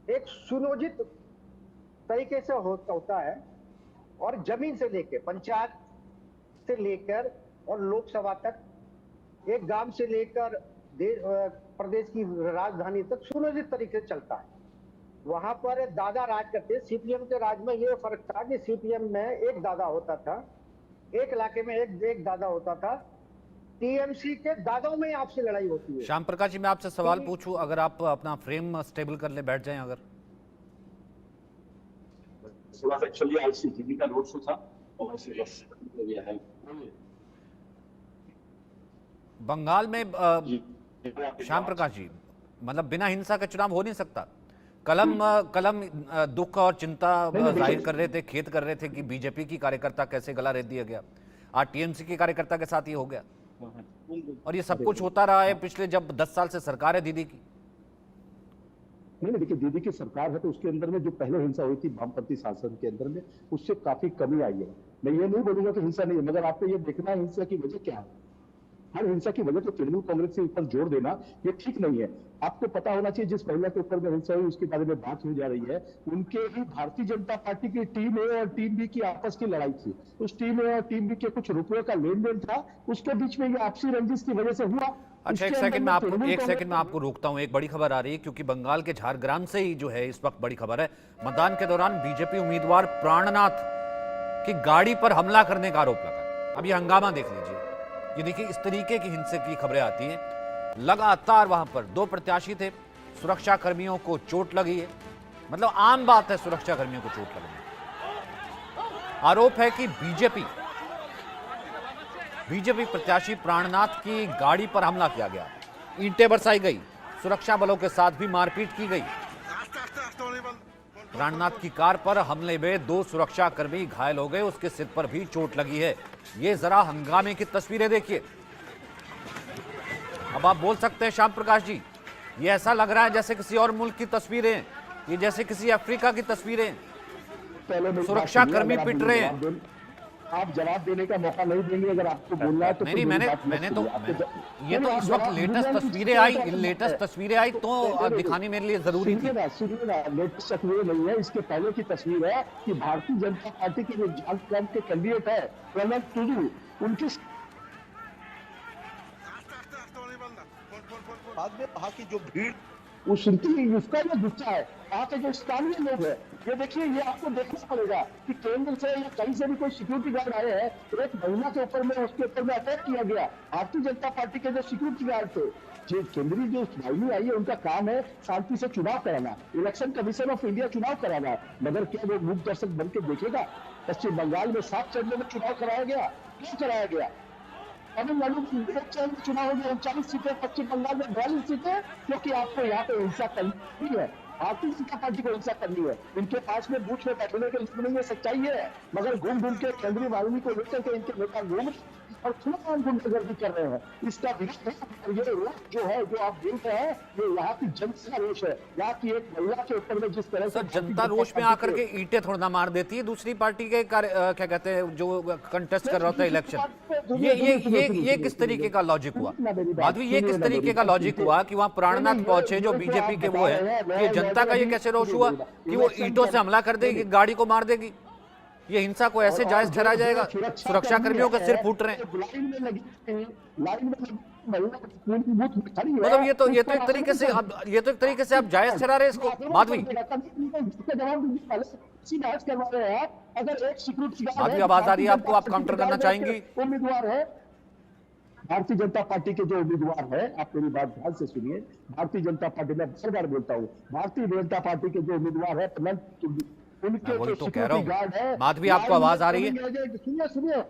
एक सुनियोजित तरीके से होता है, और जमीन से लेकर पंचायत से लेकर और लोकसभा तक, एक गांव से लेकर प्रदेश की राजधानी तक सुनियोजित तरीके से चलता है। वहां पर दादा राज करते, सीपीएम के राज में ये फर्क था कि सीपीएम में एक दादा होता था, एक इलाके में एक दादा होता था। टीएमसी के दादाओं में आपसे लड़ाई होती है। श्याम प्रकाश जी, मैं आपसे सवाल पूछूं, अगर आप अपना फ्रेम स्टेबल कर ले बैठ जाएं। अगर एक्चुअली आज सीजीबी का रोड शो था और ऐसे बस गया है बंगाल में श्याम प्रकाश जी, मतलब बिना हिंसा के चुनाव हो नहीं सकता। कलम दुख और चिंता जाहिर कर रहे थे, खेद कर रहे थे कि बीजेपी की कार्यकर्ता कैसे गला रेत दिया गया, आज टीएमसी के कार्यकर्ता के साथ ये हो गया, और ये सब कुछ होता रहा है पिछले जब 10 साल से सरकार है दीदी की। नहीं, देखिए दीदी की सरकार है तो उसके अंदर में जो पहले हिंसा हुई थी वामपंथी शासन के अंदर में, उससे काफी कमी आई है। मैं ये नहीं बोलूंगा कि हिंसा नहीं है, मगर आपको ये देखना है हिंसा की वजह क्या है। हर हिंसा की वजह तो तृणमूल कांग्रेस के ऊपर जोर देना ये ठीक नहीं है। आपको पता होना चाहिए जिस महिला के ऊपर में हिंसा हुई उसके बारे में बात हो जा रही है, उनके ही भारतीय जनता पार्टी की टीम ए और टीम बी की आपस की लड़ाई थी। उस टीम ए और टीम बी के कुछ रुपयों का लेन देन था, उसके बीच में ये आपसी रंजिश की वजह से हुआ। अच्छा, एक सेकंड में आपको रोकता हूं। एक बड़ी खबर आ रही है, क्योंकि बंगाल के झारग्राम से ही जो है इस वक्त बड़ी खबर है। मतदान के दौरान बीजेपी उम्मीदवार प्राणनाथ की गाड़ी पर हमला करने का आरोप लगा। अब ये हंगामा देख लीजिए, ये देखिए इस तरीके की हिंसा की खबरें आती हैं लगातार। वहां पर 2 प्रत्याशी थे, सुरक्षा कर्मियों को चोट लगी है, मतलब आम बात है सुरक्षा कर्मियों को चोट लगनी। आरोप है कि बीजेपी प्रत्याशी प्राणनाथ की गाड़ी पर हमला किया गया, ईंटें बरसाई गई, सुरक्षा बलों के साथ भी मारपीट की गई। प्राणनाथ की कार पर हमले में 2 सुरक्षा कर्मी घायल हो गए, उसके सिर पर भी चोट लगी है। ये जरा हंगामे की तस्वीरें देखिए। अब आप बोल सकते हैं श्याम प्रकाश जी, ये ऐसा लग रहा है जैसे किसी और मुल्क की तस्वीरें, ये जैसे किसी अफ्रीका की तस्वीरें, सुरक्षा कर्मी पिट रहे हैं। आप जवाब देने का मौका नहीं देंगे अगर आपको बोलना है तो। नहीं, ये तो इस वक्त लेटेस्ट तस्वीरें आई तो दिखानी मेरे लिए जरूरी थी। लेटेस्ट तस्वीरें नहीं है, इसके पहले की तस्वीर है कि भारतीय जनता पार्टी के जो झारखंड के कैंडिडेट है प्रणब टुडू, उनकी बाद में वहां की जो भीड़ उसका जो गुस्सा है, वहां के जो स्थानीय लोग हैं, ये देखिए, ये आपको देखना पड़ेगा कि केंद्र से या कहीं से भी कोई सिक्योरिटी गार्ड आए हैं, एक महिला के ऊपर में उसके ऊपर में अटैक किया गया। भारतीय जनता पार्टी के जो सिक्योरिटी गार्ड थे जो केंद्रीय जो वाहिनी आई है उनका काम है शांति से चुनाव कराना, इलेक्शन कमीशन ऑफ इंडिया चुनाव कराना, मगर क्या वो मूक दर्शक बन के देखेगा? पश्चिम बंगाल में 7 चरणों में चुनाव कराया गया, क्यों कराया गया? तमिलनाडु में 1 चरण में चुनाव हो गया, 39 सीटें, पश्चिम बंगाल में 42 सीटें, क्योंकि आपको यहाँ पे हिंसा करनी है, भारतीय जनता पार्टी को हिंसा करनी है। इनके पास में बूथ में बैठने के लिए नहीं है, सच्चाई है, मगर घूम घूम के केंद्रीय वाहिनी को लेकर के इनके नेता घूम और खुलेआम गुंडागर्दी कर रहे हैं। इसका विरोध है। ये रोष जो है, जो आप देख रहे हैं, ये यहाँ की जनता का रोष है। यहाँ की एक महिला के ऊपर में जिस तरह से जनता रोष में आकर के ईंटें थोड़ा ना मार देती है दूसरी पार्टी के क्या कहते हैं जो कंटेस्ट कर रहा होता है इलेक्शन। ये किस तरीके का लॉजिक हुआ माधवी? ये किस तरीके का लॉजिक हुआ कि वहां प्राणनाथ पहुंचे जो बीजेपी के वो है, ये जनता का ये कैसे रोष हुआ कि वो ईंटों से हमला कर देगी, गाड़ी को मार देगी? ये हिंसा को ऐसे जायज ठहराया जाएगा? सुरक्षा कर्मियों के सिर फूट रहे हैं। मतलब ये तो एक तरीके से आप जायज ठहरा रहे हैं इसको माधवी। माधवी आवाज आ रही है आपको? आप काउंटर करना चाहेंगी? उम्मीदवार है भारतीय जनता पार्टी के जो उम्मीदवार है, आप मेरी बात ध्यान से सुनिए। भारतीय जनता पार्टी, मैं बार बार बोलता हूँ, भारतीय जनता पार्टी के जो उम्मीदवार है उनके वही तो कह रहा हूँ। माधवी आपको आवाज आ रही है? सुनिए सुनिए,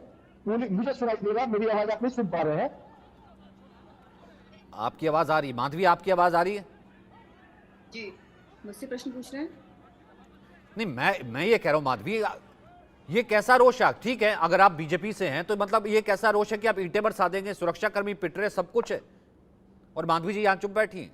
मुझे सुनाई दे रहा, मेरी आवाज आप नहीं सुन पा रहे हैं? आपकी आवाज आ रही है माधवी? आपकी आवाज आ रही है? जी, मुझसे प्रश्न पूछ रहे हैं? नहीं, मैं ये कह रहा हूँ माधवी, ये कैसा रोष है? ठीक है, अगर आप बीजेपी से हैं तो मतलब ये कैसा रोष है कि आप ईंटें बरसा देंगे, सुरक्षा कर्मी पिट रहे, सब कुछ है, और माधवी जी यहाँ चुप बैठी हैं?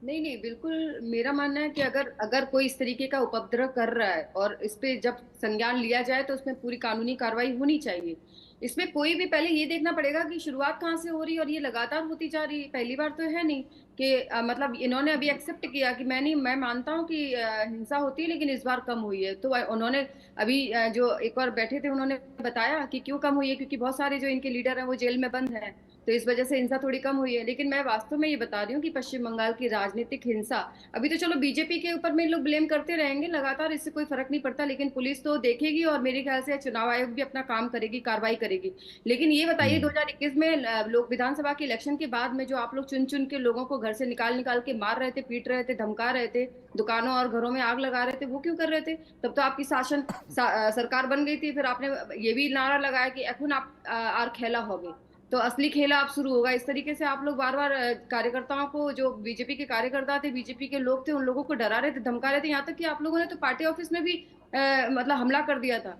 नहीं, बिल्कुल मेरा मानना है कि अगर कोई इस तरीके का उपद्रव कर रहा है और इस पे जब संज्ञान लिया जाए तो उसमें पूरी कानूनी कार्रवाई होनी चाहिए। इसमें कोई भी पहले ये देखना पड़ेगा कि शुरुआत कहाँ से हो रही है, और ये लगातार होती जा रही है, पहली बार तो है नहीं कि मतलब इन्होंने अभी एक्सेप्ट किया कि मैं मानता हूँ कि हिंसा होती है लेकिन इस बार कम हुई है। तो उन्होंने अभी जो एक बार बैठे थे उन्होंने बताया कि क्यों कम हुई है, क्योंकि बहुत सारे जो इनके लीडर हैं वो जेल में बंद हैं, तो इस वजह से हिंसा थोड़ी कम हुई है। लेकिन मैं वास्तव में ये बता रही हूँ कि पश्चिम बंगाल की राजनीतिक हिंसा, अभी तो चलो बीजेपी के ऊपर में लोग ब्लेम करते रहेंगे लगातार, इससे कोई फर्क नहीं पड़ता, लेकिन पुलिस तो देखेगी और मेरे ख्याल से चुनाव आयोग भी अपना काम करेगी, कार्रवाई करेगी। लेकिन ये बताइए 2021 में लोग विधानसभा के इलेक्शन के बाद में जो आप लोग चुन चुन के लोगों को घर से निकाल के मार रहे थे, पीट रहे थे, धमका रहे थे, दुकानों और घरों में आग लगा रहे थे, वो क्यों कर रहे थे? तब तो आपकी सरकार बन गई थी, फिर आपने ये भी नारा लगाया कि এখন आप खेला होगे, तो असली खेला अब शुरू होगा। इस तरीके से आप लोग बार बार कार्यकर्ताओं को, जो बीजेपी के कार्यकर्ता थे, बीजेपी के लोग थे, उन लोगों को डरा रहे थे, धमका रहे थे, यहाँ तक कि आप लोगों ने तो पार्टी ऑफिस में भी मतलब हमला कर दिया था।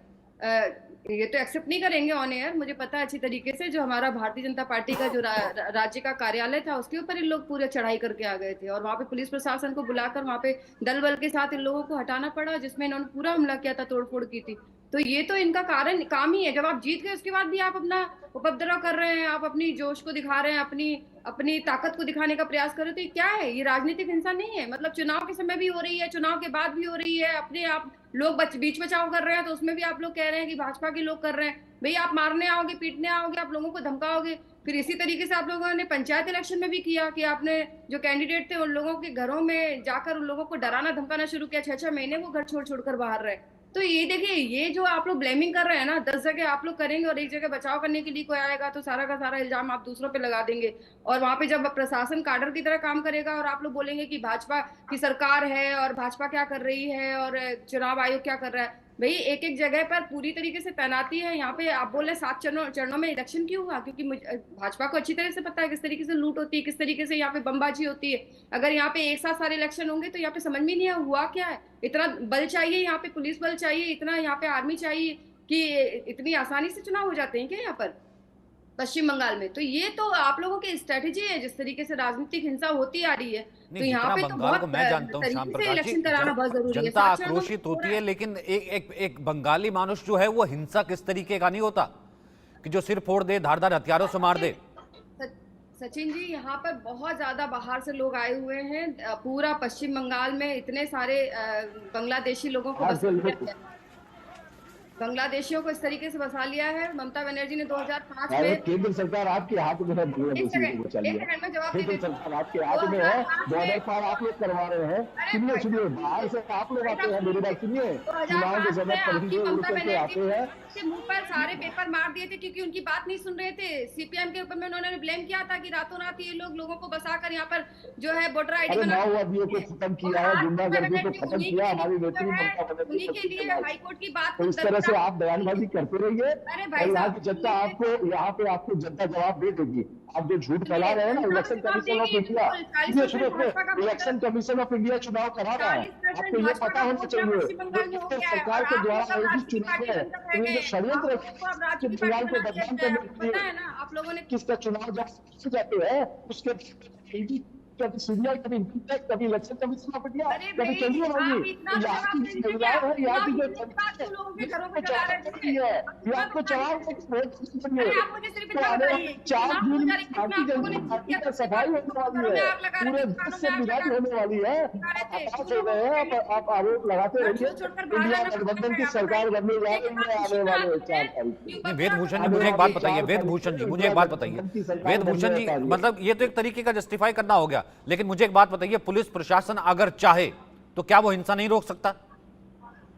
ये तो एक्सेप्ट नहीं करेंगे ऑन एयर, मुझे पता है अच्छी तरीके से। जो हमारा भारतीय जनता पार्टी का जो राज्य का कार्यालय था उसके ऊपर इन लोग पूरे चढ़ाई करके आ गए थे, और वहाँ पे पुलिस प्रशासन को बुलाकर वहाँ पे दल बल के साथ इन लोगों को हटाना पड़ा, जिसमें इन्होंने पूरा हमला किया था, तोड़फोड़ की थी। तो ये तो इनका काम ही है। जब आप जीत गए उसके बाद भी आप अपना उपद्रव कर रहे हैं, आप अपनी जोश को दिखा रहे हैं, अपनी ताकत को दिखाने का प्रयास कर रहे हैं, तो ये क्या है? ये राजनीतिक हिंसा नहीं है? मतलब चुनाव के समय भी हो रही है, चुनाव के बाद भी हो रही है, अपने आप लोग बीच बचाव कर रहे हैं, तो उसमें भी आप लोग कह रहे हैं कि भाजपा के लोग कर रहे हैं। भाई आप मारने आओगे, पीटने आओगे, आप लोगों को धमकाओगे। फिर इसी तरीके से आप लोगों ने पंचायत इलेक्शन में भी किया कि आपने जो कैंडिडेट थे उन लोगों के घरों में जाकर उन लोगों को डराना धमकाना शुरू किया, 6-6 महीने वो घर छोड़ कर बाहर रहे। तो ये देखिए, ये जो आप लोग ब्लेमिंग कर रहे हैं ना, 10 जगह आप लोग करेंगे और एक जगह बचाव करने के लिए कोई आएगा तो सारा का सारा इल्जाम आप दूसरों पे लगा देंगे, और वहां पे जब प्रशासन काडर की तरह काम करेगा और आप लोग बोलेंगे कि भाजपा की सरकार है और भाजपा क्या कर रही है और चुनाव आयोग क्या कर रहा है। भाई एक एक जगह पर पूरी तरीके से तैनाती है। यहाँ पे आप बोल रहे 7 चरणों में इलेक्शन क्यों हुआ? क्योंकि भाजपा को अच्छी तरह से पता है किस तरीके से लूट होती है, किस तरीके से यहाँ पे बमबाजी होती है। अगर यहाँ पे एक साथ सारे इलेक्शन होंगे तो यहाँ पे समझ में नहीं हुआ क्या है। इतना बल चाहिए, यहाँ पे पुलिस बल चाहिए, इतना यहाँ पे आर्मी चाहिए कि इतनी आसानी से चुनाव हो जाते हैं क्या यहाँ पर पश्चिम बंगाल में? तो ये तो आप लोगों की स्ट्रेटेजी है, जिस तरीके से राजनीतिक हिंसा होती आ रही है। तो यहाँ पे तो बहुत मैं जानता हूँ श्याम प्रकाश जी, जनता आक्रोशित होती है, लेकिन एक बंगाली मानुष जो है वो हिंसा किस तरीके का नहीं होता कि जो सिर फोड़ दे, धारदार हथियारों से मार दे। सचिन जी, यहाँ पर बहुत ज्यादा बाहर से लोग आए हुए हैं। पूरा पश्चिम बंगाल में इतने सारे बांग्लादेशी लोगों को बांग्लादेशियों को इस तरीके से बसा लिया है। ममता बनर्जी ने 2005 अरे में, केंद्र सरकार आपके हाथ में है, बांग्लादेशियों को एक बचाइए। सेकंड में जवाब दे केंद्र देती हूँ। सरकार आपके हाथ में है, 2005 बॉर्डर में, पार आप लोग करवा रहे हैं। अरे सुनिए भाई सुनिए, साहब, बाहर से आप लोग भाई आते हैं, साहब मेरी बात सुनिए। चुनाव के 2005 समय में आपकी पंडित उड़ ममता करके आते बनर्जी हैं। के मुंह पर सारे पेपर मार दिए थे क्योंकि उनकी बात नहीं सुन रहे थे। सीपीएम के ऊपर में उन्होंने ब्लेम किया था कि रातों रात ये लोगों को बसाकर यहाँ पर जो है वोटर आईडी अरे बना माओवादियों को खत्म किया है, गुंडागर्दी को खत्म किया, हमारी नेत्री है, ममता बनर्जी उन्हीं को के लिए हाईकोर्ट की बात तो इस तरह से आप बयानबाजी करते रहिए अरे भाई और यहाँ साहब, की जनता आपको, यहाँ पे आपको जनता जवाब दे देगी। आप जो झूठ फैला रहे हैं ना, election commission of India, election commission of India चुनाव करा रहा है, आपको ये पता होना चाहिए। ये सरकार के द्वारा आयोजित चुनाव है, तो ये जो षड्यंत्र बंगाल को बदनाम करने के लिए आप लोगों ने किसका चुनाव जाते हैं, उसके कभी सीबीआई, कभी इनकम टैक्स, कभी इलेक्शन कमीशन ऑफ इंडिया, कभी केंद्रीय मंत्री, यहाँ की महिलाएं हैं, यहाँ की जो आपको चलाओ तो आने 4 जून भारतीय जनता पार्टी का सफाई होने वाली है, पूरे देश से विदाई होने वाली है। आप हताश हो गए हैं, आप आरोप लगाते रहिए। इंडिया गठबंधन की सरकार बनने जा रही है आने वाले 4 तारीख को। वेदभूषण जी मुझे एक बात बताइए, वेदभूषण जी मुझे एक बात बताइए, वेदभूषण जी मतलब ये तो एक तरीके का जस्टिफाई करना हो गया, लेकिन मुझे एक बात बताइए, पुलिस प्रशासन अगर चाहे तो क्या वो हिंसा नहीं रोक सकता?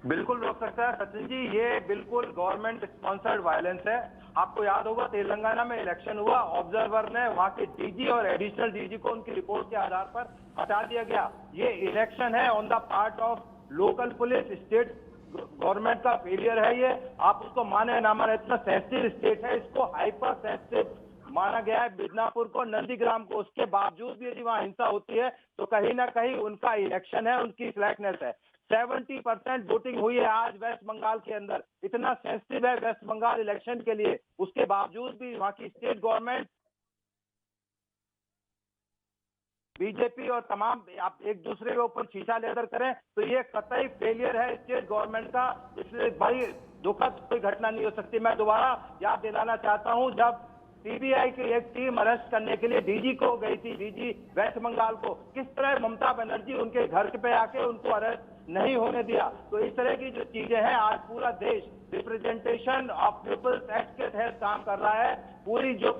बिल्कुल रोक सकता है सचिन जी, ये बिल्कुल गवर्नमेंट स्पॉन्सर्ड वायलेंस है। आपको याद होगा तेलंगाना में इलेक्शन हुआ, ऑब्जर्वर ने वहां के डीजी और एडिशनल डीजी को उनकी रिपोर्ट के आधार पर हटा दिया गया। ये इलेक्शन है on the part of local police, state government का फेलियर है ये। आप उसको माने ना माने, इतना सेंसिटिव स्टेट है, इसको हाइपर सेंसिटिव माना गया है मिदनापुर को, नंदीग्राम को। उसके बावजूद भी यदि वहां हिंसा होती है तो कहीं ना कहीं उनका इलेक्शन है, उनकी फ्लैटनेस है। 70% वोटिंग हुई है आज वेस्ट बंगाल के अंदर, इतना सेंसिटिव है वेस्ट बंगाल इलेक्शन के लिए। उसके बावजूद भी वहां की स्टेट गवर्नमेंट, बीजेपी और तमाम आप एक दूसरे के ऊपर शीशा लेकर करें तो ये कतई फेलियर है स्टेट गवर्नमेंट का। इसलिए बड़ी दुखद कोई घटना नहीं हो सकती। मैं दोबारा याद दिलाना चाहता हूं, जब सीबीआई की एक टीम अरेस्ट करने के लिए डीजी को गई थी, डीजी वेस्ट बंगाल को, किस तरह ममता बनर्जी उनके घर पे आके उनको अरेस्ट नहीं होने दिया। तो इस तरह की जो चीजें हैं, आज पूरा देश रिप्रेजेंटेशन ऑफ पीपल्स एक्ट के तहत काम कर रहा है। पूरी जो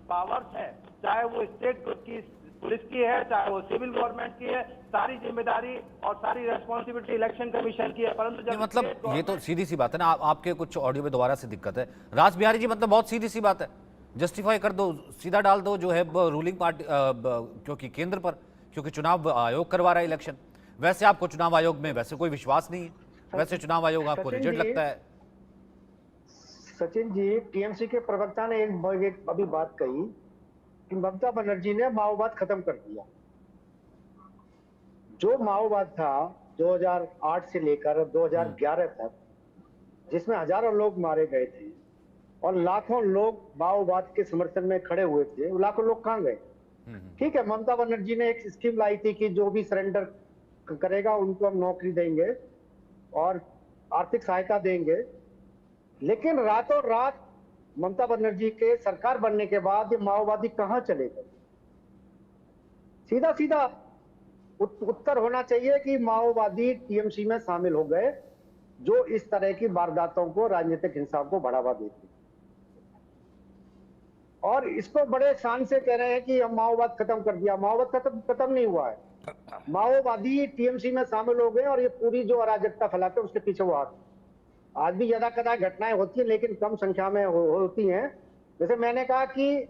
पावर्स है, चाहे वो स्टेट की पुलिस की है, चाहे वो सिविल गवर्नमेंट की है, सारी जिम्मेदारी और सारी रेस्पॉन्सिबिलिटी इलेक्शन कमीशन की है। परंतु जब मतलब ये तो सीधी सी बात है ना, आपके कुछ ऑडियो में दोबारा से दिक्कत है राज बिहारी जी, मतलब बहुत सीधी सी बात है, जस्टिफाई कर दो, सीधा डाल दो जो है रूलिंग पार्टी, क्योंकि केंद्र पर, क्योंकि चुनाव आयोग करवा रहा है इलेक्शन। वैसे आपको चुनाव आयोग में वैसे कोई विश्वास नहीं है, वैसे चुनाव आयोग आपको रिजिड लगता है। सचिन जी, टीएमसी के प्रवक्ता ने एक अभी बात कही कि ममता बनर्जी ने माओवाद खत्म कर दिया। जो माओवाद था 2008 से लेकर 2011 तक, जिसमें हजारों लोग मारे गए थे और लाखों लोग माओवाद के समर्थन में खड़े हुए थे, वो लाखों लोग कहां गए? ठीक है, ममता बनर्जी ने एक स्कीम लाई थी कि जो भी सरेंडर करेगा उनको हम नौकरी देंगे और आर्थिक सहायता देंगे, लेकिन रातों रात ममता बनर्जी के सरकार बनने के बाद ये माओवादी कहां चले गए? सीधा सीधा उत्तर होना चाहिए कि माओवादी टीएमसी में शामिल हो गए, जो इस तरह की वारदातों को, राजनीतिक हिंसा को बढ़ावा देती, और इसको बड़े शान से कह रहे हैं कि हम माओवाद खत्म कर दिया। माओवाद खत्म नहीं हुआ है, माओवादी टीएमसी में शामिल हो गए और ये पूरी जो अराजकता फैलाते हैं उसके पीछे वो आज भी यदा कदा घटनाएं होती है, लेकिन कम संख्या में होती हैं। जैसे मैंने कहा कि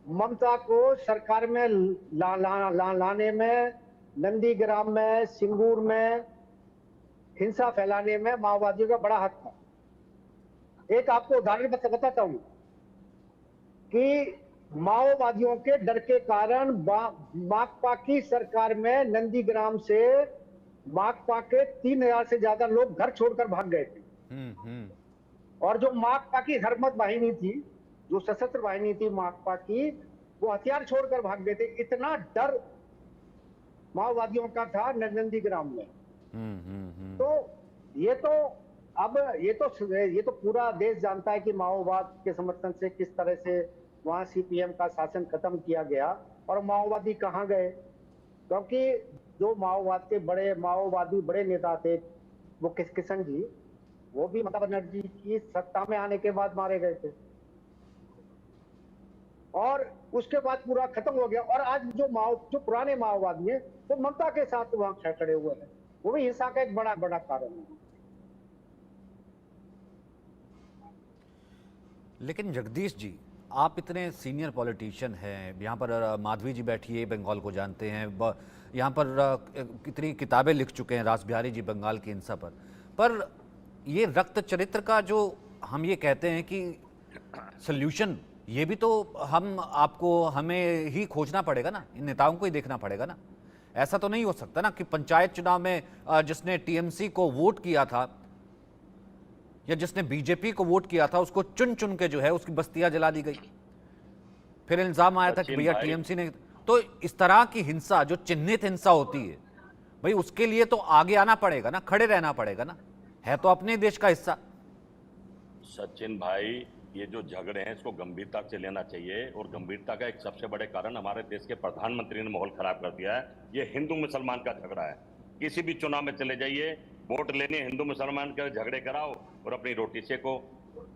ममता को सरकार में लाने में, नंदीग्राम में, सिंगूर में हिंसा फैलाने में माओवादियों का बड़ा हाथ था। एक आपको उदाहरण बताता हूं कि माओवादियों के डर के कारण माकपा की सरकार में नंदीग्राम से माकपा के 3000 से ज्यादा लोग घर छोड़कर भाग गए थे। और जो माकपा की हरमत वाहिनी थी, जो सशस्त्र वाहिनी थी माकपा की, वो हथियार छोड़कर भाग गए थे। इतना डर माओवादियों का था नंदीग्राम में। तो ये तो पूरा देश जानता है कि माओवाद के समर्थन से किस तरह से वहां सीपीएम का शासन खत्म किया गया और माओवादी कहां गए। क्योंकि जो माओवादी बड़े नेता थे, वो किशन जी, वो भी ममता बनर्जी की सत्ता में आने के बाद मारे गए थे, और उसके बाद पूरा खत्म हो गया। और आज जो पुराने माओवादी हैं वो ममता के साथ वहां खड़े हुए हैं, वो भी हिंसा का एक बड़ा बड़ा कारण है। लेकिन जगदीश जी, आप इतने सीनियर पॉलिटिशियन हैं, यहाँ पर माधवी जी बैठी है, बंगाल को जानते हैं, यहाँ पर कितनी किताबें लिख चुके हैं रास बिहारी जी बंगाल की हिंसा पर ये रक्त चरित्र का जो हम ये कहते हैं कि सल्यूशन, ये भी तो हमें ही खोजना पड़ेगा ना, इन नेताओं को ही देखना पड़ेगा ना। ऐसा तो नहीं हो सकता ना कि पंचायत चुनाव में जिसने टीएमसी को वोट किया था या जिसने बीजेपी को वोट किया था उसको चुन चुन के जो है उसकी बस्तियां जला दी गई, फिर इल्जाम आया था कि भैया टीएमसी ने। तो इस तरह की हिंसा जो चिन्हित हिंसा होती है भाई, उसके लिए तो आगे आना पड़ेगा ना, खड़े रहना पड़ेगा ना, है तो अपने देश का हिस्सा। सचिन भाई, ये जो झगड़े हैं इसको गंभीरता से लेना चाहिए, और गंभीरता का एक सबसे बड़े कारण हमारे देश के प्रधानमंत्री ने माहौल खराब कर दिया है। ये हिंदू मुसलमान का झगड़ा है। किसी भी चुनाव में चले जाइए, वोट लेने हिंदू मुसलमान के झगड़े कराओ और अपनी रोटी सेको।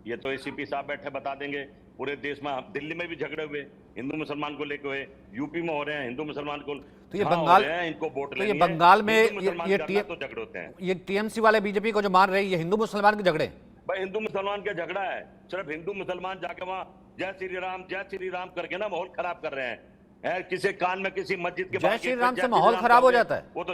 ये तो एसीपी साहब बैठे बता देंगे। पूरे देश में, दिल्ली में भी झगड़े हुए हिंदू मुसलमान को लेकर हुए, यूपी में हो रहे हैं हिंदू मुसलमान को। तो ये बंगाल, इनको वोट तो ये बंगाल में तो झगड़े होते हैं। ये टीएमसी वाले बीजेपी को जो मार रहे हैं, ये हिंदू मुसलमान के झगड़े? भाई हिंदू मुसलमान का झगड़ा है। सिर्फ हिंदू मुसलमान जाके वहां जय श्री राम करके ना माहौल खराब कर रहे हैं। किसी कान में किसी मस्जिद के जय श्री राम से माहौल खराब हो जाता है। वो तो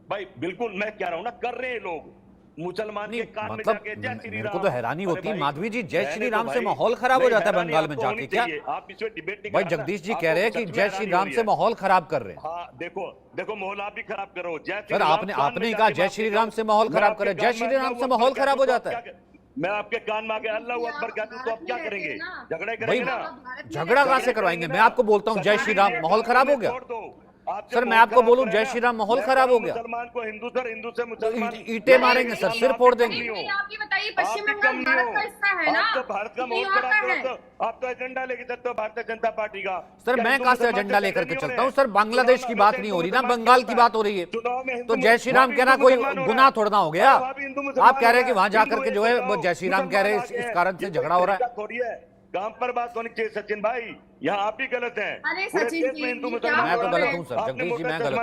भाई बिल्कुल मैं कह रहा हूं ना, कर रहे हैं लोग मुसलमान के कान में जाके जय श्री राम। मेरे को तो हैरानी होती है माधवी जी, जय श्री राम से माहौल खराब हो जाता है बंगाल में जाके क्या? आप इसमें डिबेट नहीं। भाई जगदीश जी कह रहे हैं कि जय श्री राम से माहौल खराब कर रहे हैं। हाँ, देखो माहौल आप भी खराब करो। सर आपने ही कहा जय श्री राम से माहौल खराब करे, जय श्री राम से माहौल खराब हो जाता है। मैं आपके कान में आके अल्लाह अकबर कहता हूं तो आप क्या करेंगे? झगड़े करेंगे ना? झगड़ा कहां से करवाएंगे? मैं आपको बोलता हूं जय श्री राम, माहौल खराब हो गया। सर मैं आपको बोलूं जय श्री राम, माहौल खराब हो गया। मुसलमान को हिंदू से मुसलमान ईंटें मारेंगे सर, सिर फोड़ देंगे। आप ये बताइए, पश्चिम बंगाल भारत का हिस्सा है ना? तो भारत का माहौल खराब करो तो आप तो एजेंडा लेके चलते हो भारतीय जनता पार्टी का। सर मैं कहां से एजेंडा लेकर के चलता हूं? सर बांग्लादेश की बात नहीं हो रही ना, बंगाल की बात हो रही है। तो जय श्री राम कहना कोई गुनाह थोड़ा ना हो गया? आप कह रहे हैं कि वहां जाकर के जो है वो जय श्री राम कह रहे हैं, इस कारण से झगड़ा हो रहा है। काम पर बात होनी चाहिए सचिन भाई, यहाँ आप ही गलत हैं। अरे सचिन जी, मैं तो गलत हूँ सर, जगदीश जी मैं गलत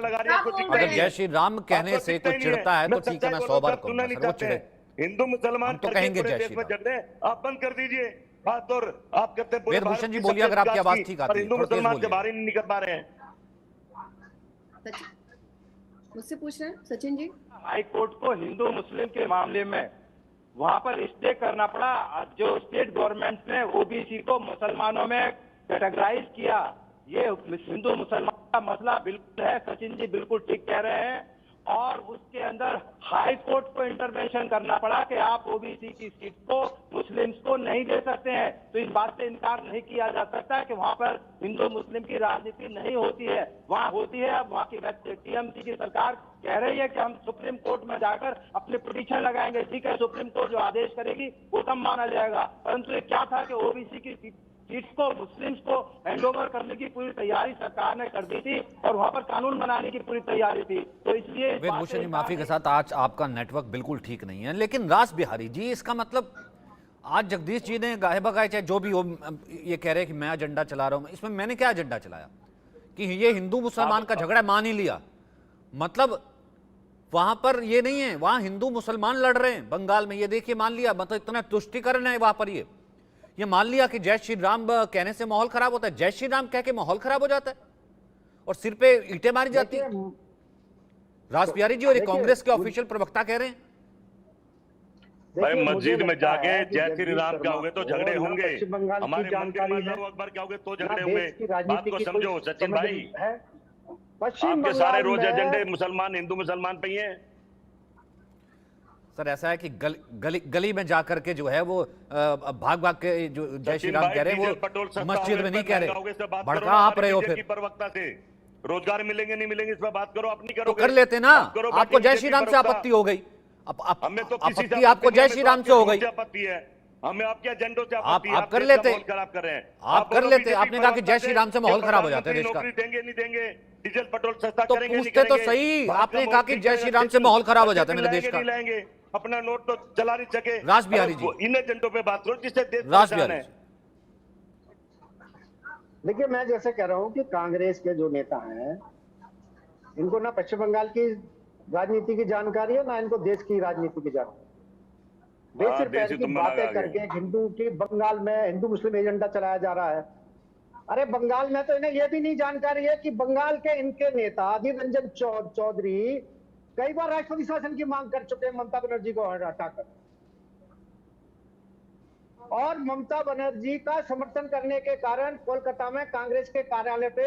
हूँ। अगर जय श्री राम कहने से कोई चिढ़ता है तो ठीक है, मैं 100 बार कहूंगा सर वो चिढ़े। हिंदू मुसलमान तो कहेंगे जय श्री राम। झगड़े आप बंद कर दीजिए बात, और आप कहते हैं वेदभूषण जी बोलिए अगर आपकी आवाज ठीक आती है। हिंदू मुसलमान से बाहर ही नहीं निकल पा रहे हैं। मुझसे पूछ रहे हैं सचिन जी? हाई कोर्ट को हिंदू मुस्लिम के मामले में वहां पर स्टे करना पड़ा। जो स्टेट गवर्नमेंट ने ओबीसी को मुसलमानों में कैटेगराइज किया, ये हिंदू मुसलमान का मसला बिल्कुल है। सचिन जी बिल्कुल ठीक कह रहे हैं। और उसके अंदर हाई कोर्ट को इंटरवेंशन करना पड़ा कि आप ओबीसी की सीट को मुस्लिम्स को नहीं दे सकते हैं। तो इस बात से इनकार नहीं किया जा सकता कि वहां पर हिंदू मुस्लिम की राजनीति नहीं होती है, वहां होती है। अब वहां की टीएमसी की सरकार कह रही है कि हम सुप्रीम कोर्ट में जाकर अपने पिटीशन लगाएंगे। ठीक है, सुप्रीम कोर्ट जो आदेश करेगी वो तब माना जाएगा। परंतु ये क्या था कि ओबीसी की सीट्स को मुस्लिम्स को हैंडओवर करने की पूरी तैयारी सरकार ने कर दी थी और वहां पर कानून बनाने की पूरी तैयारी थी। तो इसलिए वेदभूषण जी माफी के साथ आज आपका नेटवर्क बिल्कुल ठीक नहीं है। लेकिन रास बिहारी जी, इसका मतलब आज जगदीश जी ने गाहे बगाए चाहे जो भी हो, ये कह रहे हैं कि मैं एजेंडा चला रहा हूं। इसमें मैंने क्या एजेंडा चलाया कि ये हिंदू मुसलमान का झगड़ा मान ही लिया? मतलब वहां पर ये नहीं है, वहां हिंदू मुसलमान लड़ रहे हैं बंगाल में, ये देखिए मान लिया। मतलब इतना तुष्टिकरण है वहां पर। ये मान लिया कि जय श्री राम कहने से माहौल खराब होता है। जय श्री राम कह के माहौल खराब हो जाता है और सिर पे ईंटें मारी जाती है। रास बिहारी जी और कांग्रेस के ऑफिशियल प्रवक्ता कह रहे हैं भाई मस्जिद में जाके जय श्री राम क्या होंगे तो झगड़े होंगे, हमारे मंदिर में अल्लाहू अकबर क्या होंगे तो झगड़े होंगे। बात को समझो सचिन भाई, आपके सारे रोज एजेंडे मुसलमान हिंदू मुसलमान पे ही हैं। सर ऐसा है कि गली में जाकर के जो है वो भाग भाग के जो जय श्री राम कह रहे हैं वो मस्जिद में नहीं कह रहे, भड़का आप रहे हो। फिर प्रवक्ता से रोजगार मिलेंगे नहीं मिलेंगे इस पर बात करो, आप नहीं करो। तो कर लेते ना, आपको जय श्री राम से आपत्ति हो गई। हमें तो आपत्ति आपको जय श्री राम से हो गई, आपत्ति है हमें आपके एजेंडों से आपत्ति है। आप कर लेते, खराब कर रहे हैं आप कर लेते। आपने कहा कि जय श्री राम से माहौल खराब हो जाता है देश का। देंगे नहीं देंगे, डीजल पेट्रोल सस्ता तो करेंगे पूछते तो सही। आपने कहा कि जय श्री राम से माहौल खराब हो जाता है मेरे देश का। अपना नोट तो चला नहीं सके। रास बिहारी जी। इन एजेंडों पे बात करो जिससे देश रास परेशान बिहारी है। जी। देखिए, मैं जैसे कह रहा हूं कि कांग्रेस के जो नेता हैं, इनको ना पश्चिम बंगाल की राजनीति की जानकारी है, ना इनको देश की राजनीति की जानकारी। वे सिर्फ देशी की तुम बातें लगा करके हिंदू की बंगाल में हिंदू मुस्लिम एजेंडा चलाया जा रहा है। अरे बंगाल में तो इन्हें यह भी नहीं जानकारी है कि बंगाल के इनके नेता अधीर रंजन चौधरी कई बार राष्ट्रपति शासन की मांग कर चुके हैं ममता बनर्जी को हटाकर, और ममता बनर्जी का समर्थन करने के कारण कोलकाता में कांग्रेस के कार्यालय पे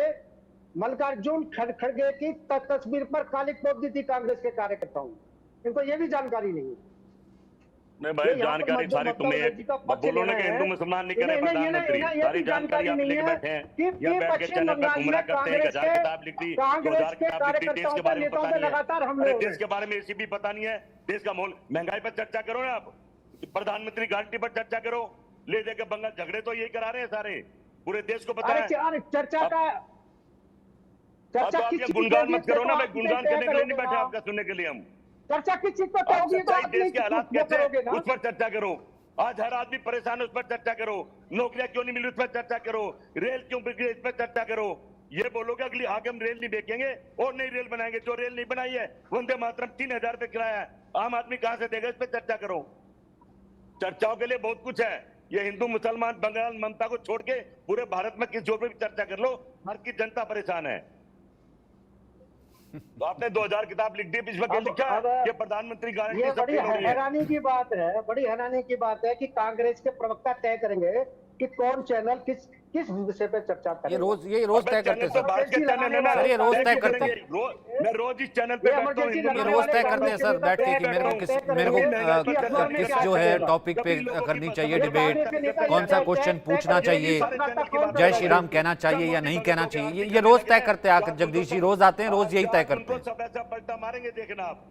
मल्लिकार्जुन खड़गे की तस्वीर पर काली पोत दी थी कांग्रेस के कार्यकर्ताओं। इनको ये भी जानकारी नहीं है। नहीं भाई, जानकारी सारी तुम्हें बोलो ना कि हिंदू मुसलमान नहीं करे प्रधानमंत्री, सारी जानकारी आप लेके बैठे हैं। या बैठ के चैनल पे गुमराह करते हैं, 1000 किताब लिख दी, 2000 किताब लिख दी, देश के बारे में पता नहीं है। अरे देश के बारे में इसी भी पता नहीं है, देश का माहौल, महंगाई पर चर्चा करो ना आप, प्रधानमंत्री गारंटी पर चर्चा करो, ले देकर बंगाल झगड़े तो यही करा रहे हैं सारे, पूरे देश को पता है। चर्चा का गुणगान मत करो ना भाई, गुणगान करने के लिए नहीं बैठे आपका सुनने के लिए हम। चर्चा किस चीज पर होगी? देश के हालात कैसे हैं उस पर चर्चा करो। आज हर आदमी परेशान है, उस पर चर्चा करो। नौकरियां क्यों नहीं मिली उस पर चर्चा करो। रेल क्यों बिक गई इस पर चर्चा करो। ये बोलोगे अगली आगे हम रेल नहीं बेचेंगे और नई रेल बनाएंगे, जो रेल नहीं बनाई है वंदे मातरम 3000 पे किराया है, आम आदमी कहां से देगा? इस पर चर्चा करो। चर्चाओं के लिए बहुत कुछ है। ये हिंदू मुसलमान बंगाल ममता को छोड़ के पूरे भारत में किस जोर पे भी चर्चा कर लो, हर की जनता परेशान है। तो आपने 2000 किताब लिख दी, इसमें क्या लिखा है? ये प्रधानमंत्री गारंटी ये बड़ी हैरानी की बात है, बड़ी हैरानी की बात है कि कांग्रेस के प्रवक्ता तय करेंगे कि कौन चैनल किस विषय पे चर्चा करेगा। ये रोज तय करते हैं सर, ये रोज तय करते हैं। मैं रोज इस चैनल पे बैठता हूं, ये रोज तय करते हैं सर बैठ के कि मेरे को किस जो है टॉपिक पे करनी चाहिए डिबेट, कौन सा क्वेश्चन पूछना चाहिए, जय श्री राम कहना चाहिए या नहीं कहना चाहिए, ये रोज तय करते हैं। आकर जगदीश जी रोज आते हैं, रोज यही तय करते हैं। सब ऐसा पलटा मारेंगे, देखना आप।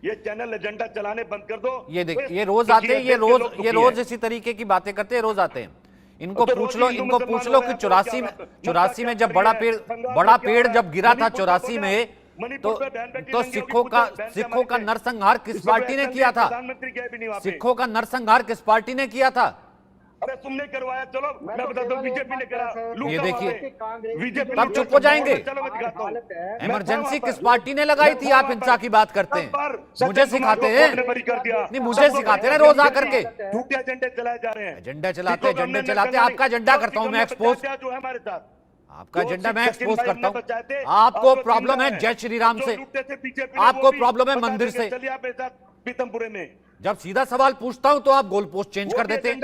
ये चैनल एजेंडा चलाने बंद कर दो। ये देख, ये रोज आते हैं, ये रोज इसी तरीके की बातें करते हैं, रोज आते हैं। इनको पूछ लो कि 84 में जब बड़ा पेड़ जब गिरा था 84 में, तो सिखों का नरसंहार किस पार्टी ने किया था? सिखों का नरसंहार किस पार्टी ने किया था? अरे तुमने करवाया, चलो मैं बताता हूँ, बीजेपी ने करा। ये देखिए, बीजेपी तब चुप हो जाएंगे। चलो मैं दिखाता हूँ। इमरजेंसी किस पार्टी ने लगाई थी? आप हिंसा की बात करते हैं, मुझे सिखाते हैं? नहीं, मुझे सिखाते हैं रोज आकर के। झूठे एजेंडे चलाए जा रहे हैं, एजेंडा चलाते हैं, एजेंडे चलाते हैं। आपका एजेंडा करता हूं मैं एक्सपोज, जो है हमारे साथ आपका एजेंडा मैं एक्सपोज करता हूं। आपको प्रॉब्लम है जय श्री राम से, आपको प्रॉब्लम है मंदिर से। चलिए आप मेरे साथ पीतमपुरे में। जब सीधा सवाल पूछता हूं तो आप गोल पोस्ट चेंज कर देते हैं,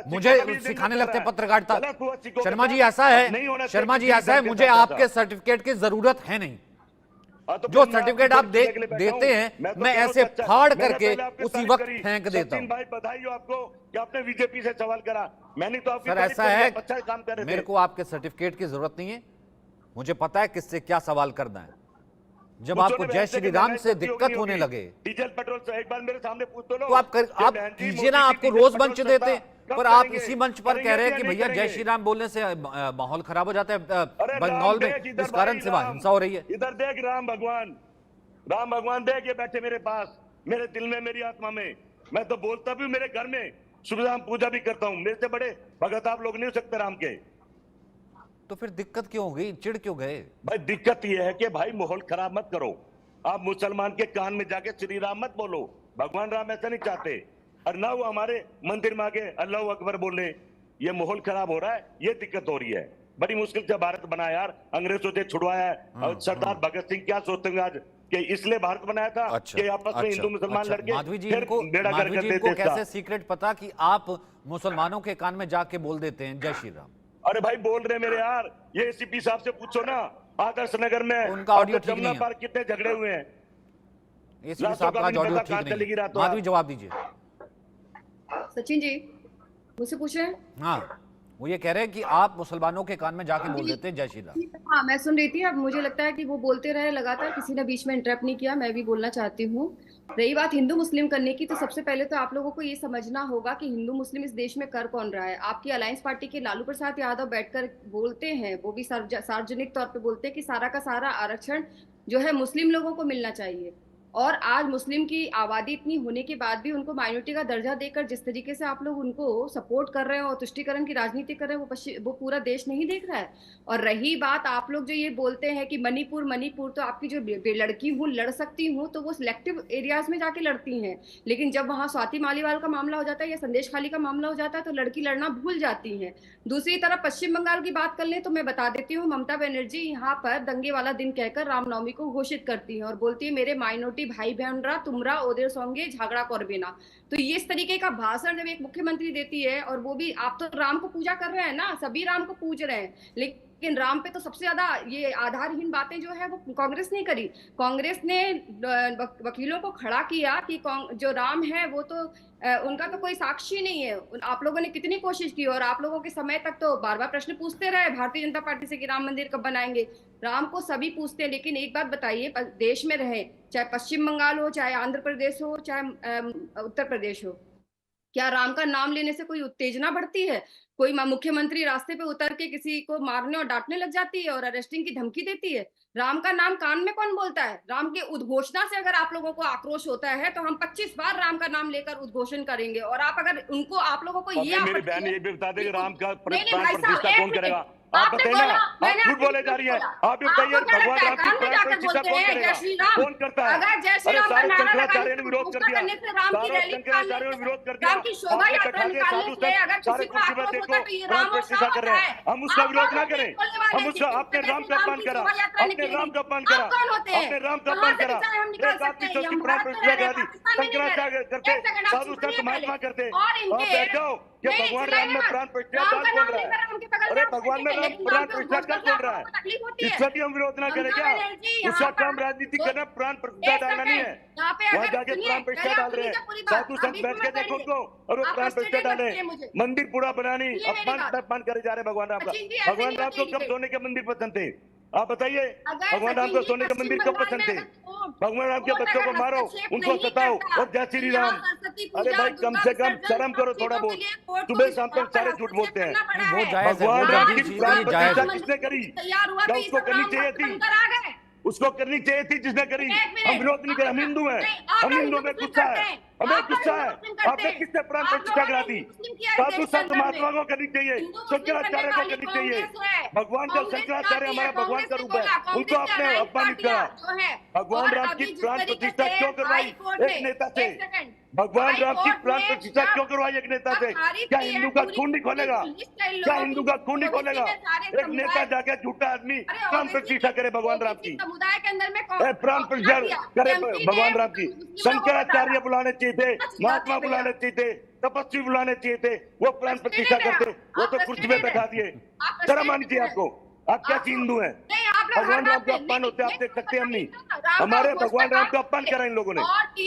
मुझे सिखाने लगते हैं पत्रकारिता। शर्मा जी ऐसा है, शर्मा जी ऐसा है, मुझे आपके सर्टिफिकेट की जरूरत है नहीं। जो सर्टिफिकेट आप देते हैं मैं ऐसे फाड़ करके उसी वक्त फेंक देता हूं। भाई बधाई हो आपको कि आपने बीजेपी से सवाल करा, मैंने तो आपकी सर ऐसा है, अच्छा काम कर रहे थे। मेरे को आपके सर्टिफिकेट की जरूरत नहीं है, मुझे पता है किससे क्या सवाल करना है। जब आपको जय श्री राम से दिक्कत होने लगे, डीजल पेट्रोल से एक बार मेरे सामने पूछ तो लो, तो आप कीजिए ना। आपको रोज मंच देते हैं, पर आप इसी मंच पर कह रहे हैं कि भैया जय श्री राम बोलने से माहौल खराब हो जाता है बंगाल में, इस कारण से वहां हिंसा हो रही है। इधर देख राम भगवान देख, ये बैठे मेरे पास, मेरे दिल में, मेरी आत्मा में। मैं तो बोलता भी हूँ, मेरे घर में सुबह शाम पूजा भी करता हूँ। मेरे से बड़े भगत आप लोग नहीं हो सकते राम के। तो फिर दिक्कत क्यों हो गई, चिढ़ क्यों गए? भाई दिक्कत यह है कि भाई माहौल खराब मत करो। आप मुसलमान के कान में जाके श्री राम मत बोलो, भगवान राम ऐसा नहीं चाहते। और ना वो हमारे मंदिर में आके अल्लाह अकबर बोले, ये माहौल खराब हो रहा है, ये दिक्कत हो रही है। बड़ी मुश्किल से भारत बना यार, अंग्रेजों से छुड़वाया है। और सरदार भगत सिंह क्या सोचते हैं आज कि इसलिए भारत बनाया था कि आपस में हिंदू मुसलमान लड़के माधवी जी को कैसे सीक्रेट पता कि आप मुसलमानों के कान में जाके बोल देते हैं जय श्री राम? अरे भाई बोल रहे मेरे यार, ये एसीपी साहब से पूछो ना, आदर्श नगर में उनका ऑडियो ठीक नहीं है, कितने झगड़े हुए हैं। एसीपी साहब का ऑडियो ठीक नहीं है। माधवी जवाब दीजिए। सचिन जी मुझसे पूछ रहे हैं? हाँ, वो ये कह रहे हैं कि आप मुसलमानों के कान में जाके बोल देते हैं जय श्री राम। हाँ मैं सुन रही थी, अब मुझे लगता है कि वो बोलते रहे लगातार, किसी ने बीच में इंटरप्ट नहीं किया। मैं भी बोलना चाहती हूँ। रही बात हिंदू मुस्लिम करने की, तो सबसे पहले तो आप लोगों को ये समझना होगा कि हिंदू मुस्लिम इस देश में कर कौन रहा है। आपकी अलायंस पार्टी के लालू प्रसाद यादव बैठकर बोलते हैं, वो भी सार्वजनिक तौर पे बोलते हैं कि सारा का सारा आरक्षण जो है मुस्लिम लोगों को मिलना चाहिए। और आज मुस्लिम की आबादी इतनी होने के बाद भी उनको माइनॉरिटी का दर्जा देकर जिस तरीके से आप लोग उनको सपोर्ट कर रहे हैं और तुष्टीकरण की राजनीति कर रहे हैं, वो पूरा देश नहीं देख रहा है। और रही बात आप लोग जो ये बोलते हैं कि मणिपुर, तो आपकी जो लड़की हूँ लड़ सकती हूँ तो वो सिलेक्टिव एरियाज में जाके लड़ती हैं, लेकिन जब वहां स्वाति मालीवाल का मामला हो जाता है या संदेश खाली का मामला हो जाता है तो लड़की लड़ना भूल जाती है। दूसरी तरफ पश्चिम बंगाल की बात कर ले तो मैं बता देती हूँ, ममता बनर्जी यहाँ पर दंगे वाला दिन कहकर रामनवमी को घोषित करती है और बोलती है मेरे माइनॉरिटी भाई बहनरा तुमरा ओदेर संगे झगड़ा कर बिना। तो ये इस तरीके का भाषण जब एक मुख्यमंत्री देती है, और वो भी आप तो राम को पूजा कर रहे हैं ना, सभी राम को पूज रहे हैं, लेकिन राम पे तो सबसे ज्यादा ये आधारहीन बातें जो है वो कांग्रेस ने करी। कांग्रेस ने वकीलों को खड़ा किया कि जो राम है वो तो उनका तो कोई साक्षी नहीं है। आप लोगों ने कितनी कोशिश की और आप लोगों के समय तक तो बार बार प्रश्न पूछते रहे भारतीय जनता पार्टी से कि राम मंदिर कब बनाएंगे। राम को सभी पूछते हैं, लेकिन एक बात बताइए, देश में रहे चाहे पश्चिम बंगाल हो, चाहे आंध्र प्रदेश हो, चाहे उत्तर प्रदेश हो, क्या राम का नाम लेने से कोई उत्तेजना बढ़ती है? कोई मुख्यमंत्री रास्ते पे उतर के किसी को मारने और डांटने लग जाती है और अरेस्टिंग की धमकी देती है? राम का नाम कान में कौन बोलता है? राम के उद्घोषणा से अगर आप लोगों को आक्रोश होता है तो हम 25 बार राम का नाम लेकर उद्घोषण करेंगे। और आप अगर उनको आप लोगों को ये मेरी बहन ये भी बता दें कि राम का नहीं, भाई साहब, प्रतिष्ठा कौन करेगा? आप बताइए ना, आप झूठ बोले जा रही है। आप भी बताइए भगवान राम की प्राण प्रतिष्ठा कौन करेगा? कौन करता है? अरे सारे शंकराचार्य ने विरोध कर दिया, सारे शंकराचार्य ने विरोध कर दिया। आपने कहा कि साधु संत सारे कुर्सी पर देखो प्राण प्रतिष्ठा कर रहे हैं, हम उसका विरोध ना करें। हम उसका, आपने राम का अपमान करा, आपने राम का अपमान करा, आपने राम का अपमान करा। एक आदमी जो की प्राण प्रतिष्ठा करा दी, शंकराचार्य करते, साधु संत महात्मा करते। आप बैठ जाओ कि भगवान राम में प्राण प्रतिष्ठा कौन बोल रहा है? अरे भगवान में राम प्राण प्रतिष्ठा कर बोल रहा है? इसका भी हम विरोध ना करें क्या? उसका काम राजनीति करना, प्राण प्रतिष्ठा डालना नहीं है। वहाँ जाके प्राण प्रतिष्ठा डाल रहे हैं, साधु संत बैठ के देखो उनको और वो प्राण प्रतिष्ठा डाले। मंदिर पूरा बनानी, अपमान करे जा रहे भगवान राम का। भगवान राम को कब सोने के मंदिर पसंद थे? आप बताइए, भगवान राम को सोने के मंदिर कब पसंद थे? भगवान राम के बच्चों को मारो, उनको सताओ और जय श्री राम। अरे भाई कम से कम शर्म करो थोड़ा बहुत। सुबह शाम तक सारे झूठ बोलते हैं। वो जायज है, भगवान वो राम की जायज प्राण है। प्रतिष्ठा किसने करी? क्या उसको करनी चाहिए थी? उसको करनी चाहिए थी जिसने करी। हम विरोध नहीं करें, हम हिंदू हैं, हम हिंदू में गुस्सा है, हमें गुस्सा है। आपने किससे प्राण प्रतिष्ठा करा दी? साधु संत महात्मा को करनी चाहिए, शंकराचार्य को करनी चाहिए। भगवान का शंकराचार्य हमारा भगवान का रूप है, उनको आपने अपमानित करा। भगवान राम की प्राण प्रतिष्ठा क्यों करवाई एक नेता से? भगवान राम की प्राण प्रतिष्ठा क्यों करवाई एक नेता से? क्या हिंदू का खून नहीं खोलेगा? क्या हिंदू का खून नहीं खोलेगा? एक नेता जाके झूठा आदमी प्राण प्रतिष्ठा करे भगवान राम की, प्राण प्रतिष्ठा करे भगवान राम की। शंकराचार्य बुलाने चाहिए थे, महात्मा बुलाने चाहिए थे, तपस्वी बुलाने चाहिए थे, वो प्राण प्रतिष्ठा करते, वो तो कुर्सी में बैठा दिए। शर्म आनी चाहिए आपको। आप क्या हिंदू हैं? भगवान राम का अपमान होते आप देख सकते हैं? हम नहीं, हमारे भगवान राम का अपमान करा इन लोगों ने,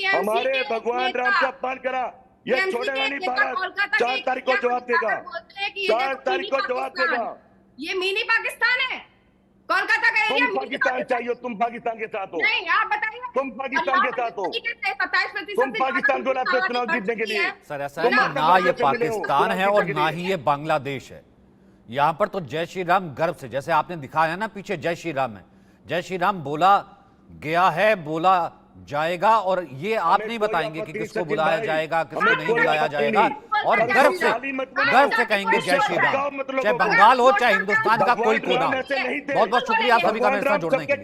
हमारे भगवान राम का अपमान करा। ये छोड़ेगा नहीं भारत। 4 तारीख को जवाब देगा, 4 तारीख को जवाब देगा। ये मिनी पाकिस्तान है, कोलकाता का एरिया। तुम पाकिस्तान चाहिए, तुम पाकिस्तान के साथ हो। नहीं, आप बताइए, तुम पाकिस्तान के साथ हो, 27% तुम पाकिस्तान को आपसे चुनाव जीतने के लिए। सर ऐसा है कि ना ये पाकिस्तान है और ना ही ये बांग्लादेश है। यहाँ पर तो जय श्री राम गर्व से, जैसे आपने दिखाया है ना पीछे जय श्री राम है, जय श्री राम बोला गया है, बोला जाएगा। और ये आप नहीं बताएंगे कि किसको बुलाया जाएगा, किसको नहीं बुलाया जाएगा। और गर्व से कहेंगे जय श्री राम, चाहे बंगाल हो चाहे हिंदुस्तान का कोई कोना हो। बहुत बहुत शुक्रिया आप सभी का मेरे साथ जुड़ने के लिए।